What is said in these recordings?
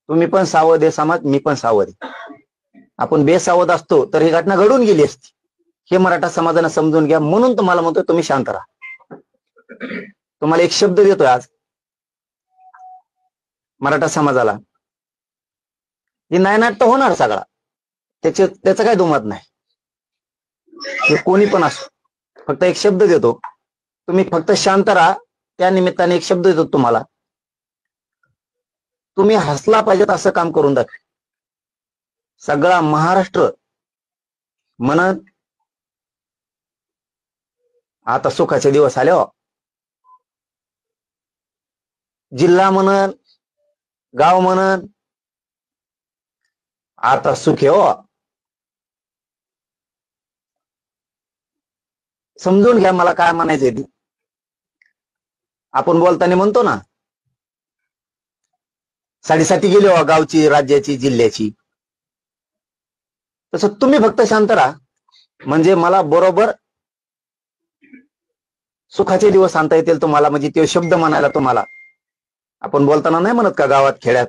तुम्ही पण सावध आहे समाज, मी पण सावध आहे. आपण बेसावध असतो तर ही घटना घडून गेली असती. हे मराठा समाजाने समजून घ्या. म्हणून तुम्हाला म्हणतोय तुम्ही शांत राहा. तुम्हाला एक शब्द देतोय आज मराठा समाजाला, हे नायनाट तर होणार सगळा, त्याचं काय दुमत नाही. हे कोणी पण असो, फक्त एक शब्द देतो, तुम्ही फक्त शांत राहा. त्या निमित्ताने एक शब्द देतो तुम्हाला, तुम्ही हसला पाहिजेत असं काम करून दाखवा. सगळा महाराष्ट्र म्हणत आता सुखाचे दिवस आले हो. जिल्हा म्हणत, गाव म्हणत आता सुख आहे हो. समजून घ्या मला काय म्हणायचंय ते. आपण बोलताना म्हणतो ना, साडेसाती गेली हो गावची, राज्याची, जिल्ह्याची. तसं तुम्ही फक्त शांत राहा, म्हणजे मला बरोबर सुखाचे दिवस आणता येतील तुम्हाला. म्हणजे ते शब्द म्हणायला तुम्हाला आपण बोलताना नाही म्हणत का गावात खेड्यात,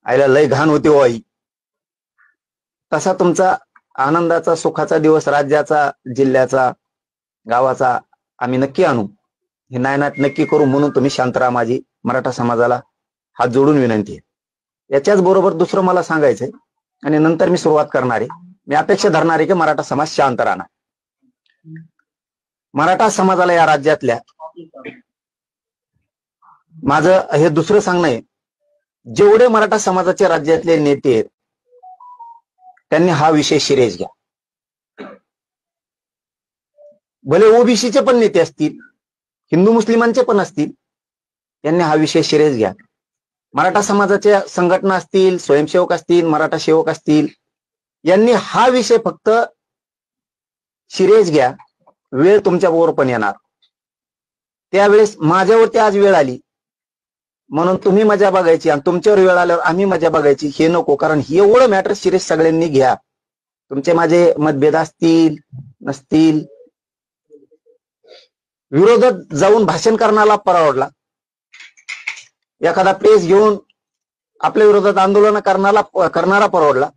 आईला लय घाण होती हो आई. तसा तुमचा आनंदाचा सुखाचा दिवस राज्याचा, जिल्ह्याचा, गावाचा आम्ही नक्की आणू. हे नायनाट नक्की करू. म्हणून तुम्ही शांत राहा. माझी मराठा समाजाला हात जोडून विनंती आहे. याच्याच बरोबर दुसरं मला सांगायचंय आणि नंतर मी सुरुवात करणार आहे. मी अपेक्षा धरणार आहे की मराठा समाज शांत राहणार. मराठा समाजाला या राज्यातल्या, माझं हे दुसरं सांगणं आहे, जेवढे मराठा समाजाचे राज्यातले नेते आहेत त्यांनी हा विषय सिरियस घ्या. भले ओबीसीचे पण नेते असतील, हिंदू मुस्लिमांचे पण असतील, यांनी हा विषय सिरियस घ्या. मराठा समाजाच्या संघटना असतील, स्वयंसेवक असतील, मराठा सेवक असतील, यांनी हा विषय फक्त सिरियस घ्या. वेळ तुमच्या बरोबर पण येणार. त्यावेळेस माझ्यावरती आज वेळ आली म्हणून तुम्ही मजा बघायची आणि तुमच्यावर वेळ आल्यावर आम्ही मजा बघायची, हे नको. कारण एवढं मॅटर सिरियस सगळ्यांनी घ्या. तुमचे माझे मतभेद असतील नसतील, विरोधात जाऊन भाषण करण्याला परवडला, एखादा प्रेस घेऊन आपल्या विरोधात आंदोलन करणारा परवडला,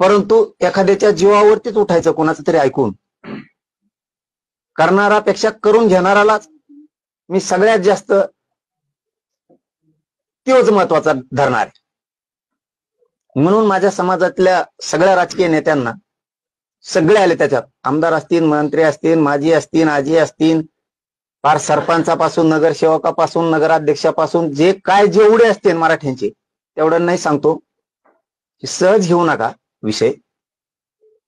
परंतु एखाद्याच्या जीवावरतीच उठायचं कोणाचं तरी ऐकून करणारापेक्षा करून घेणारालाच मी सगळ्यात जास्त तोच महत्वाचा धरणार आहे. म्हणून माझ्या समाजातल्या सगळ्या राजकीय नेत्यांना, सगळे आले त्याच्यात, आमदार असतील, मंत्री असतील, माजी असतील, आजी असतील, फार सरपंचापासून, नगरसेवकापासून, नगराध्यक्षापासून, जे काय जेवढे असतील मराठ्यांचे, तेवढं नाही सांगतो. सहज घेऊ नका विषय.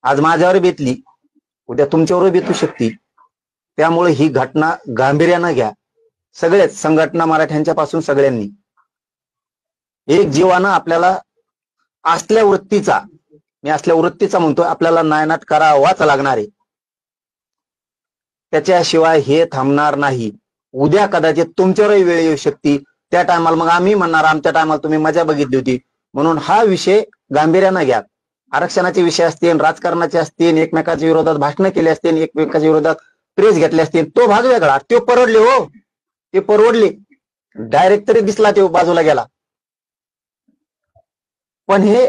आज माझ्यावर बेतली, उद्या तुमच्यावर बेतू शकते. त्यामुळे ही घटना गांभीर्यानं घ्या. सगळेच संघटना, मराठ्यांच्या पासून सगळ्यांनी एक जीवानं आपल्याला असल्या वृत्तीचा, मी असल्या वृत्तीचा म्हणतोय, आपल्याला नायनाट करावाच लागणार आहे. त्याच्याशिवाय हे थांबणार नाही. उद्या कदाचित तुमच्यावरही वेळ येऊ शकते. त्या टायमाला मग आम्ही म्हणणार आमच्या टायमाला तुम्ही मजा बघितली होती. म्हणून हा विषय गांभीर्यानं घ्या. आरक्षणाचे विषय असतील, राजकारणाचे असतील, एकमेकाच्या विरोधात भाषणं केली असतील, एकमेकाच्या विरोधात प्रेस घेतले असतील, तो भाग वेगळा. ते परवडले हो, ते परवडले. डायरेक्ट तरी दिसला तो बाजूला गेला. पण हे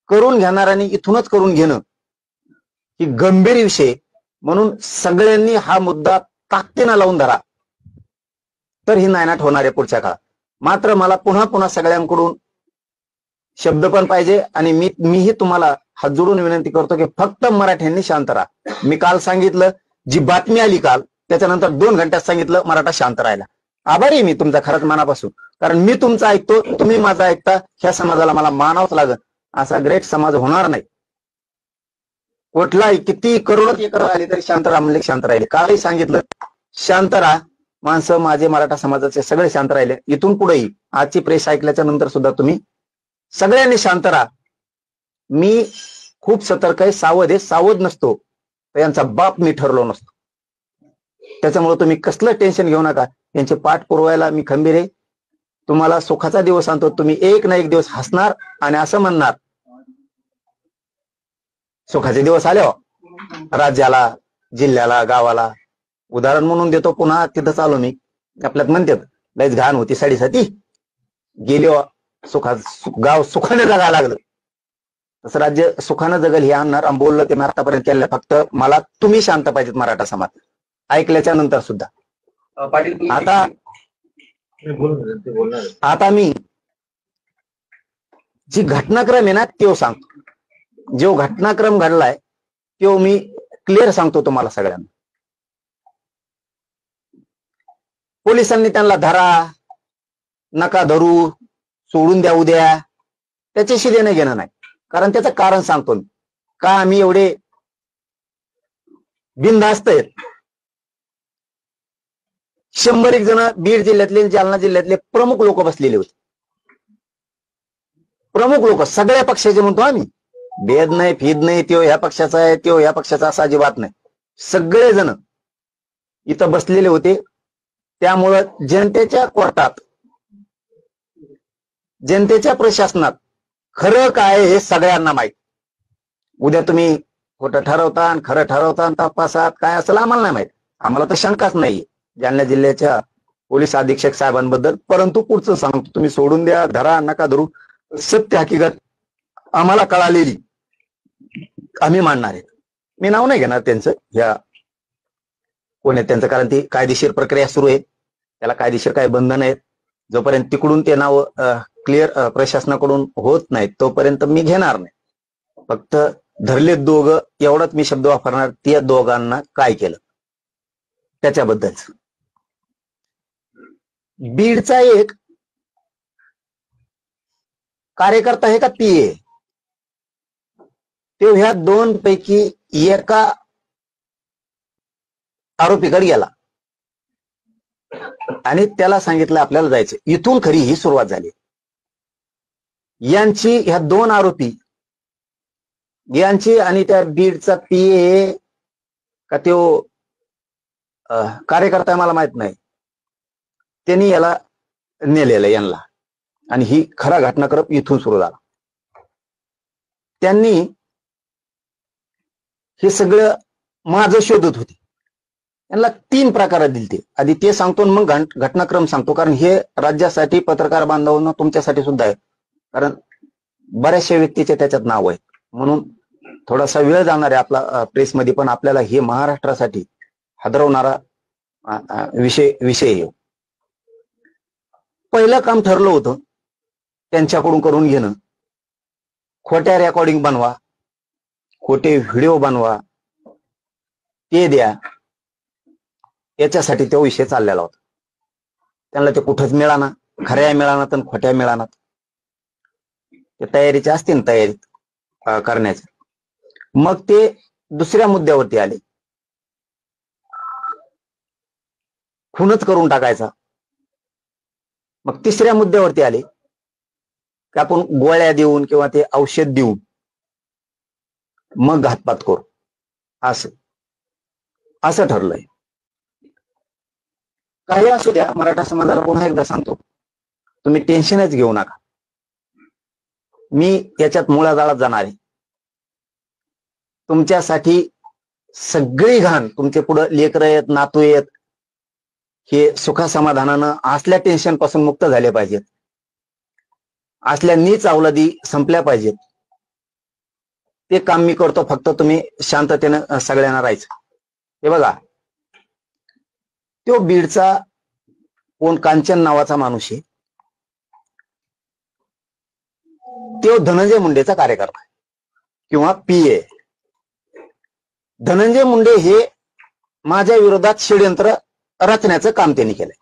करून घेणाऱ्यांनी इथूनच करून घेणं ही गंभीर विषय. म्हणून सगळ्यांनी हा मुद्दा ताकदीनं लावून धरा, तर ही नायनाट होणार आहे पुढच्या काळात. मात्र मला पुन्हा पुन्हा सगळ्यांकडून शब्द पण पाहिजे आणि मीही तुम्हाला हात जोडून विनंती करतो की फक्त मराठ्यांनी शांत राहा. मी काल सांगितलं, जी बातमी आली काल त्याच्यानंतर 2 घंट्यात सांगितलं मराठा शांत राहायला. आभारी आहे मी तुमचा खरंच मनापासून. कारण मी तुमचं ऐकतो, तुम्ही माझं ऐकता. ह्या समाजाला मला मानावंच लागेल. असा ग्रेट समाज होणार नाही. कुठलाही किती करोडो एकर आली तरी शांत राहा म्हणले शांत राहिले. कालही सांगितलं शांत राहा. माणसं माझे मराठा समाजाचे सगळे शांत राहिले. इथून पुढेही आजची प्रेस ऐकल्याच्या नंतर सुद्धा तुम्ही सगळ्यांनी शांत राहा. मी खूप सतर्क आहे, सावध आहे. सावध नसतो तर यांचा बाप मी ठरलो नसतो. त्याच्यामुळे तुम्ही कसलं टेन्शन घेऊ नका. यांचे पाठ पुरवायला मी खंबीर आहे. तुम्हाला सुखाचा दिवस आणतो. तुम्ही एक ना एक दिवस हसणार आणि असं म्हणणार सुखाचे दिवस आले हो. राज्याला, जिल्ह्याला, गावाला उदाहरण म्हणून देतो. पुन्हा तिथं चालू मी आपल्यात म्हणतात लयच घाण होती साडेसाती. गेले गाव सुखाने जगायला लागलं, तसं राज्य सुखानं जगल हे आणणार आणि बोललं ते मी आतापर्यंत केलं. फक्त मला तुम्ही शांत पाहिजेत मराठा समाज ऐकल्याच्या नंतर सुद्धा. आता मी जी घटनाक्रम आहे ना तो सांगतो. जो घटनाक्रम घडलाय तो मी क्लिअर सांगतो तुम्हाला सगळ्यांना. पोलिसांनी त्यांना धरा, नका धरू, सोडून द्या उद्या, त्याच्याशी देणं घेणं नाही. कारण त्याचं कारण सांगतो मी का आम्ही एवढे बिनधास्त आहेत. 100 जण बीड जिल्ह्यातले, जालना जिल्ह्यातले प्रमुख लोक बसलेले होते. प्रमुख लोक सगळ्या पक्षाचे म्हणतो आम्ही, भेद नाही फीद नाही, त्यो ह्या पक्षाचा आहे त्यो ह्या पक्षाचा असा अजिबात नाही. सगळे जण इथं बसलेले होते. त्यामुळं जनतेच्या कोर्टात, जनतेच्या प्रशासनात खरं काय हे सगळ्यांना माहित. उद्या तुम्ही खोटं ठरवता आणि खरं ठरवता आणि तपासात काय असेल आम्हाला नाही माहित. आम्हाला तर शंकाच नाही जालना जिल्ह्याच्या पोलीस अधीक्षक साहेबांबद्दल. परंतु पुढचं सांगतो, तुम्ही सोडून द्या, धरा, नका धरू, सत्य हकीकत आम्हाला कळालेली आम्ही मांडणार आहे. मी नाव नाही घेणार त्यांचं, ह्या कोण आहे त्यांचं, कारण ती कायदेशीर प्रक्रिया सुरू आहे, त्याला कायदेशीर काही बंधन आहेत. जोपर्यंत तिकडून ते नाव क्लिअर प्रशासनाकडून होत नाही तोपर्यंत मी घेणार नाही. फक्त धरले दोघं एवढाच मी शब्द वापरणार. त्या दोघांना काय केलं त्याच्याबद्दलच. बीडचा एक कार्यकर्ता आहे का पीए, तो ह्या दोन पैकी एका आरोपीकडे गेला आणि त्याला सांगितलं आपल्याला जायचं. इथून खरी ही सुरुवात झाली. यांची ह्या दोन आरोपी यांची आणि त्या बीडचा पीए का तो कार्यकर्ता मला माहित नाही, त्यांनी याला नेलेलं यांना. आणि ही खरा घटनाक्रम इथून सुरू झाला. त्यांनी हे सगळं माझं शोधत होते. यांना 3 प्रकारात दिलते. आधी ते सांगतो मग घटनाक्रम सांगतो, कारण हे राज्यासाठी, पत्रकार बांधवांना, तुमच्यासाठी सुद्धा आहे. कारण बऱ्याचशा व्यक्तीचे त्याच्यात नाव आहे, म्हणून थोडासा वेळ जाणार आहे आपला प्रेसमध्ये. पण आपल्याला हे महाराष्ट्रासाठी हादरवणारा विषय आहे. पहिलं काम ठरलं होतं त्यांच्याकडून करून घेणं. खोट्या रेकॉर्डिंग बनवा, खोटे व्हिडिओ बनवा, ते द्या, याच्यासाठी तो विषय चाललेला होता. त्यांना ते कुठंच मिळाना, खऱ्या मिळानात आणि खोट्या मिळानात. ते तयारीचे असतील तयारीत करण्याचे. मग ते दुसऱ्या मुद्द्यावरती आले, खूनच करून टाकायचा. मग तिसऱ्या मुद्द्यावरती आले की आपण गोळ्या देऊन किंवा ते औषध देऊन मग घातपात करू, असं ठरलंय. काही असू द्या, मराठा समाजाला पुन्हा एकदा सांगतो, तुम्ही टेन्शनच घेऊ नका. मी याच्यात मुळाजाळात जाणार आहे. तुमच्यासाठी सगळी घाण, तुमचे पुढे लेकरं आहेत, नातू आहेत, हे सुखा समाधानानं असल्या टेन्शन पासून मुक्त झाले पाहिजेत. असल्या नीच अवलादी संपल्या पाहिजेत. ते काम मी करतो. फक्त तुम्ही शांततेनं सगळ्यांना राहायचं. हे बघा, तो बीडचा कोण कांचन नावाचा माणूस आहे, तो धनंजय मुंडेचा कार्यकर्ता आहे किंवा पीए. धनंजय मुंडे हे माझ्या विरोधात षडयंत्र रचण्याचं काम त्यांनी केलंय.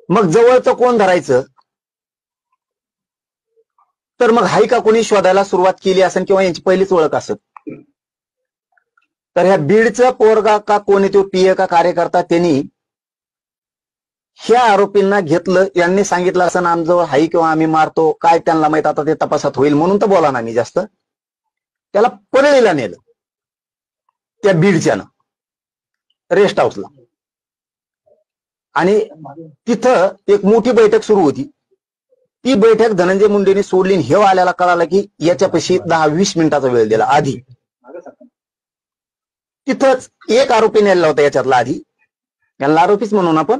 मग जवळचं कोण धरायचं, तर मग हाय का कोणी शोधायला सुरुवात केली असेल किंवा यांची पहिलीच ओळख असेल. तर ह्या बीडचा पोरगा का कोणी, तो पीए का कार्यकर्ता, त्यांनी ह्या आरोपींना घेतलं. यांनी सांगितलं असं आमजवळ हाय किंवा आम्ही मारतो, काय त्यांना माहित, आता ते तपासात होईल म्हणून तर बोला ना मी जास्त. त्याला परळीला नेलं, त्या बीडच्यानं रेस्ट हाऊसला. आणि तिथं एक मोठी बैठक सुरू होती. ती बैठक धनंजय मुंडेंनी सोडली. हे आल्याला कळालं की याच्यापाशी 10-20 मिनिटाचा वेळ दिला. आधी तिथंच एक आरोपी नेला होता याच्यातला. आधी यांना आरोपीच म्हणून आपण,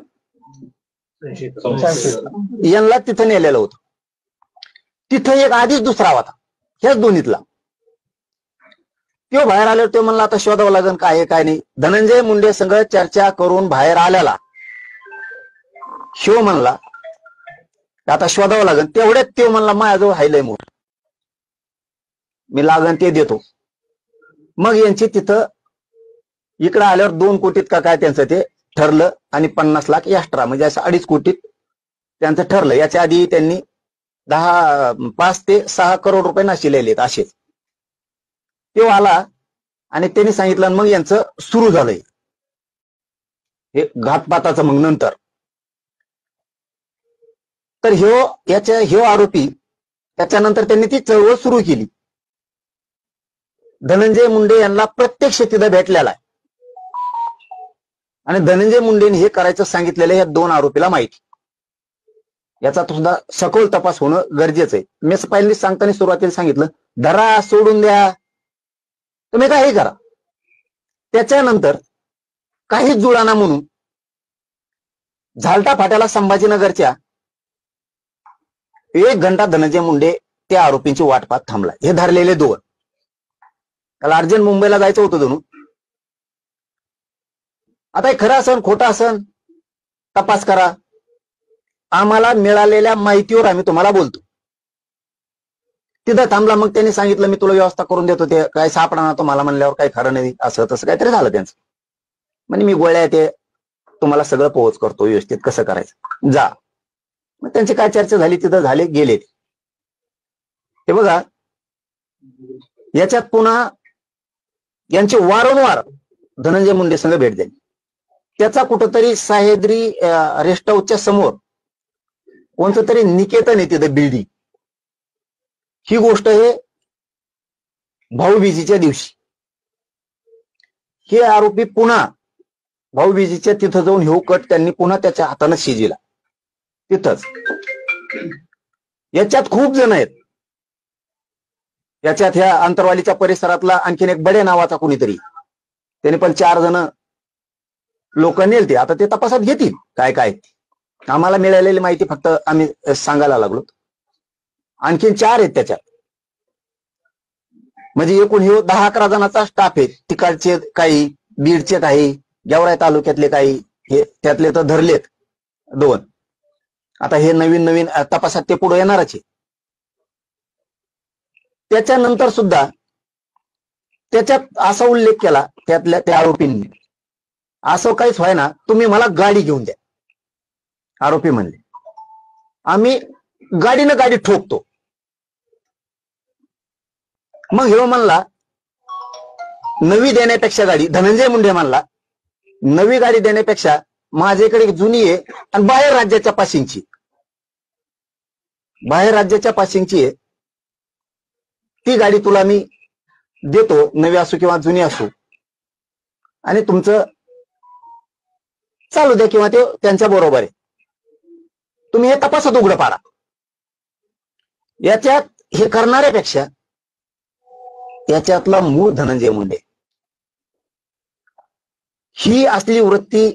यांना तिथं नेलेलं होतं. तिथं एक आधीच दुसरा होता ह्याच दोन्हीतला. तो बाहेर आल्यावर तो म्हणला आता शोधावं लागेल काय आहे काय नाही. धनंजय मुंडे संग चर्चा करून बाहेर आल्याला शिव म्हणला आता शोधावं लागेल. तेवढ्यात तो म्हणला माझ्याजवळ हायलय मोठ, मी लागन ते देतो. मग यांची तिथं इकडं आल्यावर 2 कोटीत का काय त्यांचं ते ठरलं आणि 50 लाख एक्स्ट्रा म्हणजे असं 2.5 कोटीत त्यांचं ठरलं. याच्या आधी त्यांनी 5 ते 6 करोड रुपये नाशिलेले असेच. तो आला आणि त्यांनी सांगितलं मग यांचं सुरू झालंय हे घातपाताचं. मग नंतर तर ह्यो आरोपी त्याच्यानंतर त्यांनी ती चळवळ सुरू केली. धनंजय मुंडे यांना प्रत्यक्ष तिथं भेटलेला आहे आणि धनंजय मुंडेने हे करायचं सांगितलेलं या 2 आरोपीला माहिती. याचा सुद्धा सखोल तपास होणं गरजेचं आहे. मी पहिल्यांदा सांगताना सुरुवातीला सांगितलं धरा सोडून द्या तुम्ही काही करा. त्याच्यानंतर काहीच जुळाना म्हणून झालटा फाट्याला संभाजीनगरच्या 1 घंटा धनंजय मुंडे त्या आरोपींची वाट पाहत थांबला. हे धरलेले 2 त्याला अर्जंट मुंबईला जायचं होतं दोन. आता हे खरं असन खोटं असन तपास करा. आम्हाला मिळालेल्या माहितीवर आम्ही तुम्हाला बोलतो. तिथं थांबला. मग त्यांनी सांगितलं मी तुला व्यवस्था करून देतो. ते काय सापडा तुम्हाला म्हणल्यावर काही खरं नाही असं तसं काहीतरी झालं त्यांचं. म्हणजे मी गोळ्या ते तुम्हाला सगळं पोहोच करतो व्यवस्थित कसं करायचं जा. मग त्यांची काय चर्चा झाली तिथं झाले गेले. हे बघा याच्यात पुन्हा यांची वारंवार धनंजय मुंडे संघ भेट झाली. त्याचा कुठंतरी सह्याद्री रेस्ट हाऊसच्या समोर कोणतं तरी निकेतन आहे तिथं बिल्डिंग. ही गोष्ट हे भाऊबीजीच्या दिवशी हे आरोपी पुन्हा भाऊबीजीच्या तिथं जाऊन हे कट त्यांनी पुन्हा त्याच्या हाताने शिजिला तिथंच. याच्यात खूप जण आहेत. याच्यात ह्या अंतरवालीच्या परिसरातला आणखीन एक बडे नावाचा कोणीतरी त्याने पण 4 जण लोक नेलते. आता ते तपासात घेतील काय काय. आम्हाला मिळालेली माहिती फक्त आम्ही सांगायला लागलो. आणखीन 4 आहेत त्याच्यात. म्हणजे एकूण हे 10-11 जणांचा स्टाफ आहे. तिकडचे काही, बीडचे काही, गेवराई तालुक्यातले काही, हे त्यातले तर धरलेत 2. आता हे नवीन तपासात ते पुढे येणारच आहे. त्याच्यानंतर सुद्धा त्याच्यात असा उल्लेख केला त्यातल्या त्या आरोपींनी असं काहीच व्हाय ना तुम्ही मला गाडी घेऊन द्या. आरोपी म्हणले आम्ही गाडीनं गाडी ठोकतो. मग हे म्हणला नवी देण्यापेक्षा गाडी, धनंजय मुंडे म्हणला नवी गाडी देण्यापेक्षा माझ्याकडे जुनी आहे आणि बाहेर राज्याच्या पासिंगची आहे ती गाडी तुला मी देतो. नवी असो किंवा जुनी असो आणि तुमचं चालू द्या किंवा ते त्यांच्या बरोबर आहे. तुम्ही हे तपासात उघडं पाडा. याच्यात हे करणाऱ्यापेक्षा याच्यातला मूळ धनंजय मुंडे ही असली वृत्ती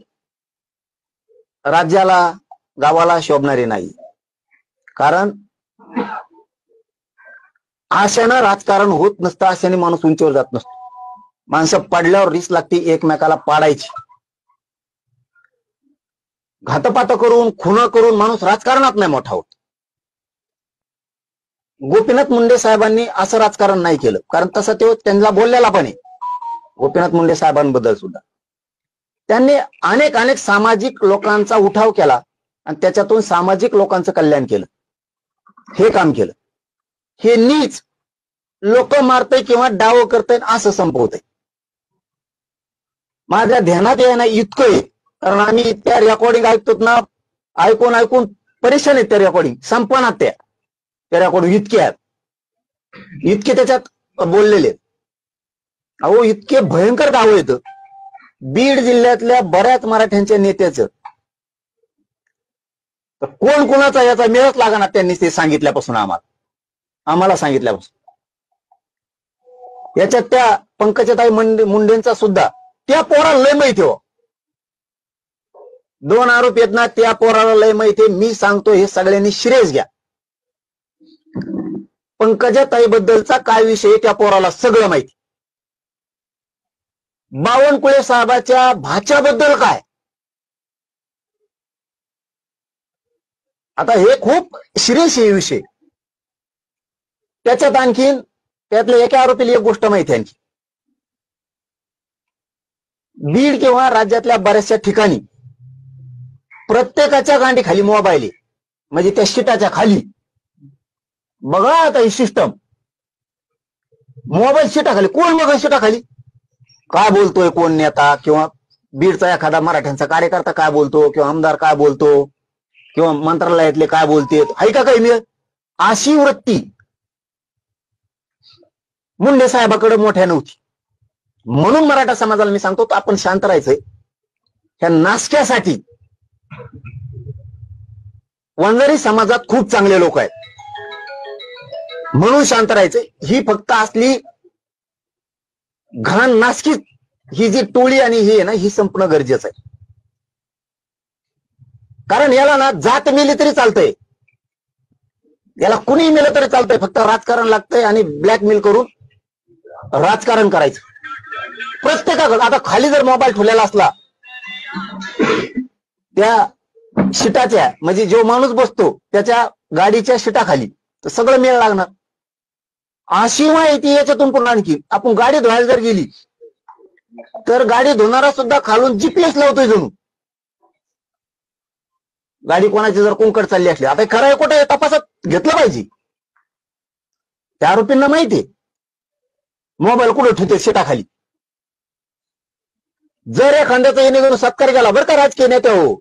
राज्याला गावाला शोभणारी नाही. कारण आशानं राजकारण होत नसतं. आशाने माणूस उंचीवर जात नसतो. माणसं पडल्यावर रिस लागते एकमेकाला पाडायची. घातपात करून खुना करून माणूस राजकारणात नाही मोठा होत. गोपीनाथ मुंडे साहेबांनी असं राजकारण नाही केलं. कारण तसं ते त्यांना बोललेला पण आहे. गोपीनाथ मुंडे साहेबांबद्दल सुद्धा त्यांनी अनेक सामाजिक लोकांचा उठाव केला आणि त्याच्यातून सामाजिक लोकांचं कल्याण केलं. हे काम केलं. हे नीच लोक मारतय किंवा डाव करतय असं संपवतय. माझ्या ध्यानात येणं इतकं आहे कारण आम्ही त्या रेकॉर्डिंग ऐकतो ना, ऐकून परेशान आहेत त्या रेकॉर्डिंग. संपणार त्या रेकॉर्डिंग इतके त्याच्यात बोललेले. अहो इतके भयंकर दावे येत बीड जिल्ह्यातल्या बऱ्याच मराठ्यांच्या नेत्याचं. तर कोण कोणाचा याचा मेळच लागणार त्यांनी ते सांगितल्यापासून आम्हाला सांगितल्यापासून. याच्यात त्या पंकजाताई मुंडेंचा सुद्धा त्या पोराला लय माहिती हो. 2 आरोपी आहेत ना, त्या पोराला लय माहिती. मी सांगतो हे सगळ्यांनी श्रेयस घ्या. पंकजाताई बद्दलचा काय विषय त्या पोराला सगळं माहिती. बावनकुळे साहेबाच्या भाच्याबद्दल काय, आता हे खूप सिरियस आहे विषय. त्याच्यात आणखीन त्यातल्या एका आरोपीला एक गोष्ट माहिती आहे, आणखी बीड किंवा राज्यातल्या बऱ्याचशा ठिकाणी प्रत्येकाच्या गांडी खाली मोबाईल आहे, म्हणजे त्या शिटाच्या खाली. बघा आता ही सिस्टम, मोबाईल शिटाखाली. कोण बघा शिटाखाली काय बोलतोय, कोण नेता किंवा बीडचा एखादा मराठ्यांचा कार्यकर्ता काय बोलतो, किंवा आमदार काय बोलतो, किंवा मंत्रालयातले काय बोलते, आहे का काही मिळत. अशी वृत्ती मुंडे साहेबाकडे मोठ्या नव्हती. म्हणून मराठा समाजाला मी सांगतो आपण शांत राहायचंय. ह्या नासक्यासाठी वंजारी समाजात खूप चांगले लोक आहेत, म्हणून शांत राहायचंय. ही फक्त असली घाण नासकी ही जी टोळी आणि ही आहे ना, ही संपणं गरजेचं आहे. कारण याला ना जात मिली तरी चालतंय, याला कुणी मिळलं तरी चालतंय. फक्त राजकारण लागतंय आणि ब्लॅकमेल करून राजकारण करायचं प्रत्येकाकडे. आता खाली जर मोबाईल ठेवलेला असला त्या शिटाच्या, म्हणजे जो माणूस बसतो त्याच्या गाडीच्या शिटाखाली, तर सगळं मेळ लागणार. अशी माहिती याच्यातून पुन्हा आणखी आपण गाडी धुवायला जर गेली तर गाडी धुणारा सुद्धा खालून जीपीएस लावतोय जणू. गाडी कोणाची जर कोंकड चालली असली, आता खरं आहे कुठे तपासात घेतलं पाहिजे. त्या आरोपींना माहिती मोबाईल कुठं ठेवते शिटाखाली. जर एखाद्याचा येणे घेऊन सत्कार केला बरं का राजकीय नेते, हो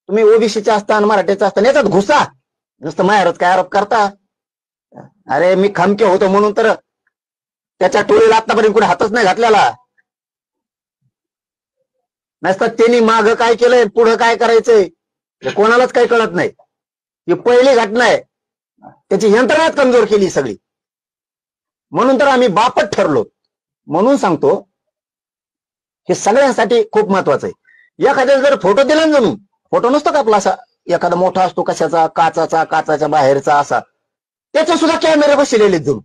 तुम्ही ओबीसीचे असताना मराठीचे असताना याच्यात घुसा, नुसतं माहेरच काय आरोप करता. अरे मी खमके होतो म्हणून तर त्याच्या टोळीला आतापर्यंत कुठे हातच नाही घातलेला. नसतं त्यांनी माग काय केलंय, पुढं काय करायचंय कोणालाच काही कळत नाही. ही पहिली घटना आहे, त्याची यंत्रणाच कमजोर केली सगळी. म्हणून तर आम्ही बापट ठरलो. म्हणून सांगतो हे सगळ्यांसाठी खूप महत्वाचं आहे. एखाद्याला जर फोटो दिला ना, जणू फोटो नसतो का आपला असा एखादा मोठा असतो कशाचा, काचाचा, काचाच्या बाहेरचा असा, त्याचे सुद्धा कॅमेरे बसलेले जणू,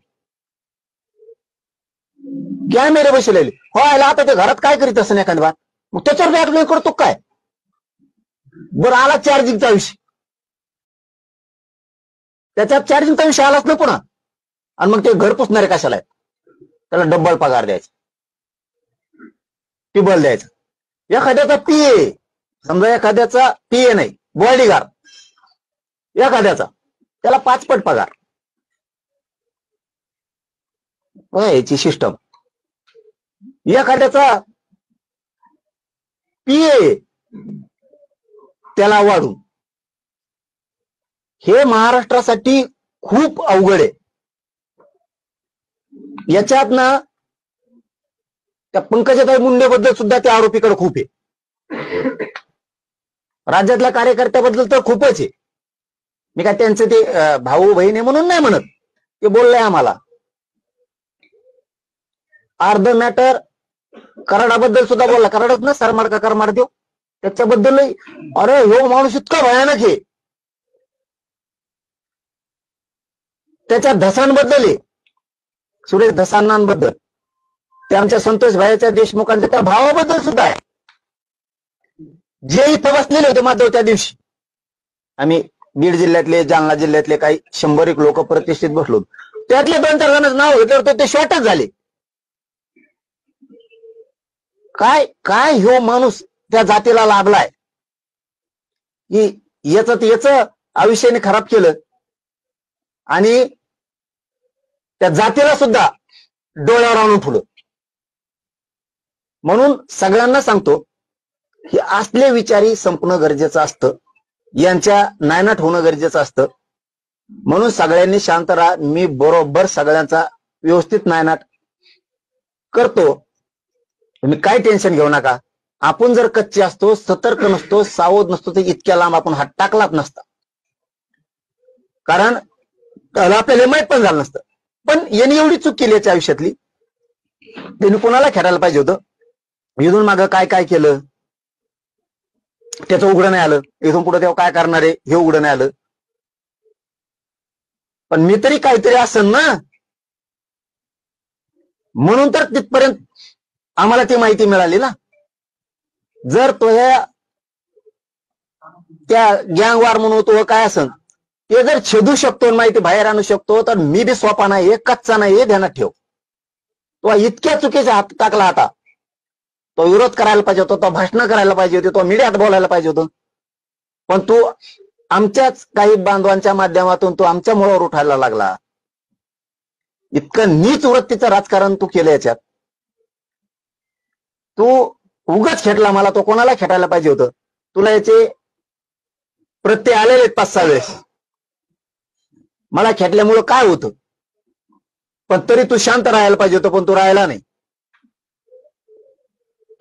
कॅमेरे बसलेले. हो आता ते घरात काय करीत असं एखाद्या बात, मग त्याच्यावर ब्लॅकमेल करतो काय. बरं आला चार्जिंगचा विषय, त्याच्यात चार्जिंगचा विषय आलाच नाही पुन्हा. आणि मग ते घर पुसणारे कशाला आहेत, त्याला डब्बल पगार द्यायचा, टिबल द्यायचा. एखाद्याचा पीए, समजा एखाद्याचा पीए नाही बॉडीगार्ड एखाद्याचा, त्याला 5 पट पगार. याची सिस्टम. एखाद्याचा पीए त्याला वाढून. हे महाराष्ट्रासाठी खूप अवघड आहे. याच्यात ना त्या पंकजाताई मुंडे बद्दल सुद्धा त्या आरोपीकडे खूप आहे. राज्यातल्या कार्यकर्त्याबद्दल तर खूपच आहे. मी काय त्यांचं ते भाऊ बहीण आहे म्हणून नाही म्हणत, ते बोललंय आम्हाला. अर्ध मॅटर कराडाबद्दल सुद्धा बोलला. कराडच ना सरमाड का करमाड देव, त्याच्याबद्दल अरे हो माणूस इतका भयानक आहे. त्याच्या धसांबद्दल आहे, सुरेश धसांबद्दल, ते आमच्या संतोष भाईच्या देशमुखांच्या त्या भावाबद्दल सुद्धा आहे. जे इथं बसलेले होते माधव त्या दिवशी, आम्ही बीड जिल्ह्यातले जालना जिल्ह्यातले काही 100 लोक प्रतिष्ठित बसलो, त्यातले 2-4 जणांचं नाव घेतलं ते शॉर्टच झाले. काय काय ह्यो माणूस त्या जातीला लाभलाय की याच आयुष्याने खराब केलं आणि त्या जातीला सुद्धा डोळ्यावर आणून ठेवलं. म्हणून सगळ्यांना सांगतो की असले विचारी संपणं गरजेचं असतं, यांच्या नायनाट होणं गरजेचं असतं. म्हणून सगळ्यांनी शांत राहा. मी बरोबर सगळ्यांचा व्यवस्थित नायनाट करतो, तुम्ही काय टेन्शन घेऊ नका. आपण जर कच्चे असतो, सतर्क नसतो, सावध नसतो, तर इतक्या लांब आपण हात टाकलाच नसता. कारण आपल्याला माहित पण झालं नसतं. पण यांनी एवढी चूक केली याच्या आयुष्यातली, त्यांनी कोणाला खेळायला पाहिजे होतं. इथून मागं काय काय केलं त्याचं उघडं नाही आलं, इथून पुढे तेव्हा काय करणार आहे हे उघडं नाही आलं. पण मी तरी काहीतरी असेल ना, म्हणून तर तिथपर्यंत आम्हाला ती माहिती मिळाली ना. जर तो त्या गँग वार म्हणून तो काय असेल ते जर छेदू शकतो, माहिती बाहेर आणू शकतो, तर मी बी सोपा नाही, कच्चा नाही, हे ध्यानात ठेव. तो इतक्या चुकीच्या हात टाकला आता. तो विरोध करायला पाहिजे होता, तो भाषण करायला पाहिजे होते, तो मीडियात बोलायला पाहिजे होतं. पण तू आमच्याच काही बांधवांच्या माध्यमातून तू आमच्या मुळावर उठायला लागला. इतकं नीच वृत्तीचं राजकारण तू केलं याच्यात. तू उगाच खेटला मला, तो कोणाला खेटायला पाहिजे होतं. तुला याचे प्रत्यय आलेले 5-6 वेळेस. मला खेटल्यामुळं काय होतं, पण तरी तू शांत राहायला पाहिजे होतं, पण तू राहायला नाही.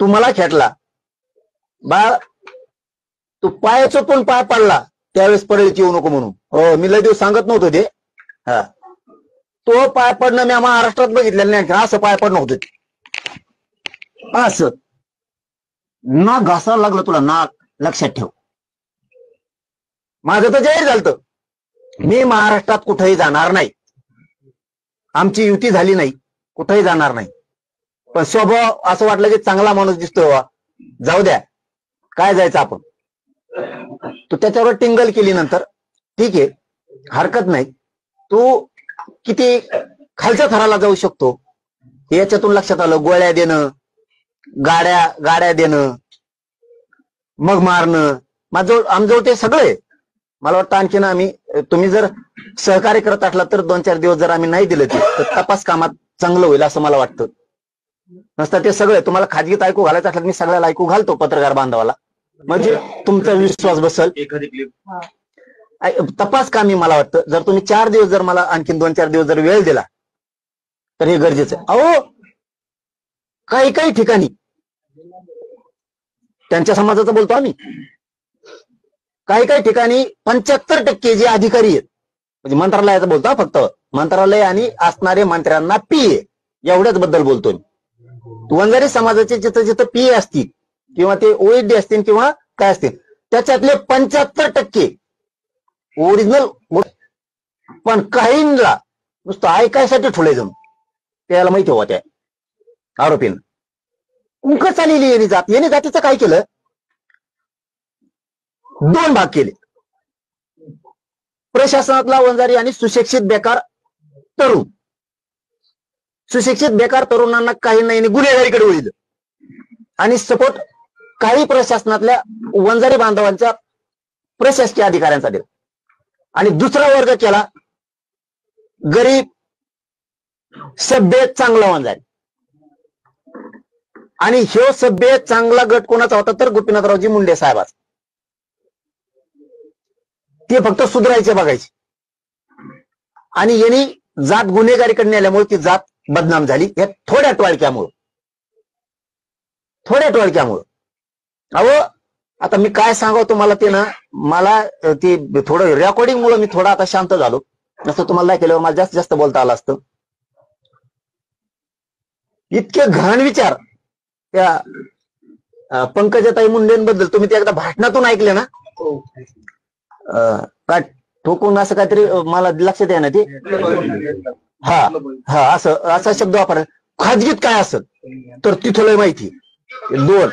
तू मला खेटला बाळ, तू पाय चोपून पाय पडला त्यावेळेस पडेल येऊ नको म्हणून. हो, मी लय दिवस सांगत नव्हतो ते. हा, तो पाय पडणं मी महाराष्ट्रात बघितलेलं नाही. असं पाय पडणं होतं, असं नाक घासायला लागलं तुला, नाक. लक्षात ठेव, माझं तर जाहीर झालं, मी महाराष्ट्रात कुठेही जाणार नाही. आमची युती झाली नाही, कुठेही जाणार नाही. पण स्वभाव असं वाटलं की चांगला माणूस दिसतोय, जाऊ द्या, काय जायचं आपण. तू त्याच्यावर टिंगल केली नंतर, ठीक आहे, हरकत नाही. तू किती खालच्या थराला जाऊ शकतो हे याच्यातून लक्षात आलं. गोळ्या देणं, गाड्या देणं, मग मारणं, आमजवळ ते सगळे. मला वाटतं आणखीन तुम्ही जर सहकार्य करत असला तर 2-4 दिवस जर आम्ही नाही दिले तर तपास कामात चांगलं होईल असं मला वाटतं. नसतं ते सगळे तुम्हाला खाजगीत ऐकू घालायचं असलं, मी सगळ्याला ऐकू घालतो, पत्रकार बांधवाला, म्हणजे तुमचा विश्वास बसल. तपास कामी मला वाटतं जर तुम्ही 4 दिवस जर मला आणखीन 2-4 दिवस जर वेळ दिला तर हे गरजेचं आहे. अहो, काही ठिकाणी त्यांच्या समाजाचं बोलतो आम्ही, काही ठिकाणी 75% जे अधिकारी आहेत, म्हणजे मंत्रालयाचं बोलतो फक्त, मंत्रालय आणि असणारे मंत्र्यांना पीए, एवढ्याच बद्दल बोलतो. वंजारी समाजाचे जिथं जिथं पीए असतील किंवा ते ओएसडी असतील किंवा काय असतील, त्याच्यातले 75% ओरिजिनल, पण काहींना नुसतं ऐकायसाठी ठुले जाऊन त्याला माहिती होत्या आरोपींना. उंकच आलेली येणे जातीचं काय केलं, 2 भाग केले. प्रशासनातला वंजारी आणि सुशिक्षित बेकार तरुण. सुशिक्षित बेकार तरुणांना काही नाही गुन्हेगारीकडे वळलं, आणि सपोर्ट काही प्रशासनातल्या वंजारी बांधवांच्या प्रशासकीय अधिकाऱ्यांचा दिला. आणि दुसरा वर्ग केला गरीब, सभ्य, चांगला वंजारी. आणि ह्यो सभ्य चांगला गट कोणाचा होता तर गोपीनाथरावजी मुंडे साहेबाचा. ते फक्त सुधारायचे बघायचे, आणि यांनी जात गुन्हेगारीकडे नेल्यामुळे ती जात बदनाम झाली या थोड्या टोळक्यामुळं. अहो, आता मी काय सांगावं तुम्हाला ते ना, मला ते थोडं रेकॉर्डिंग मुळे मी थोडा आता शांत झालो. नसतं तुम्हाला केल्यावर मला जास्त जास्त बोलता आलं असतं. इतके घाण विचार त्या पंकजाताई मुंडेंबद्दल तुम्ही ते एकदा भाषणातून ऐकले ना, काय ठोकून असं काहीतरी मला लक्षात आहे ना ते. हा असा शब्द वापर. खाजगीत काय असेल तर तिथं लय माहिती. 2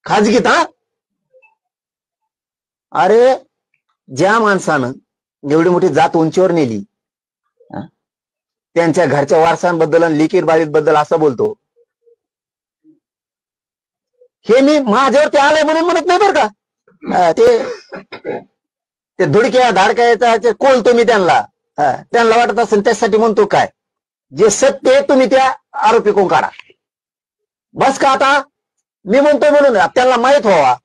खाजगीत. अरे, ज्या माणसानं एवढी मोठी जात उंचीवर नेली, त्यांच्या घरच्या वारसांबद्दल आणि लिकीर बाळीबद्दल असं बोलतो, हे मी माझ्यावरती आलंय म्हणून म्हणत नाही बरं का. ते धुडक्या धाडक्याचा कोलतो मी त्यांना वाटत असेल त्यासाठी म्हणतो. काय जे सत्य आहे तुम्ही त्या आरोपी कोण काढा, बस का. आता मी म्हणतोय म्हणून त्यांना माहित व्हावा,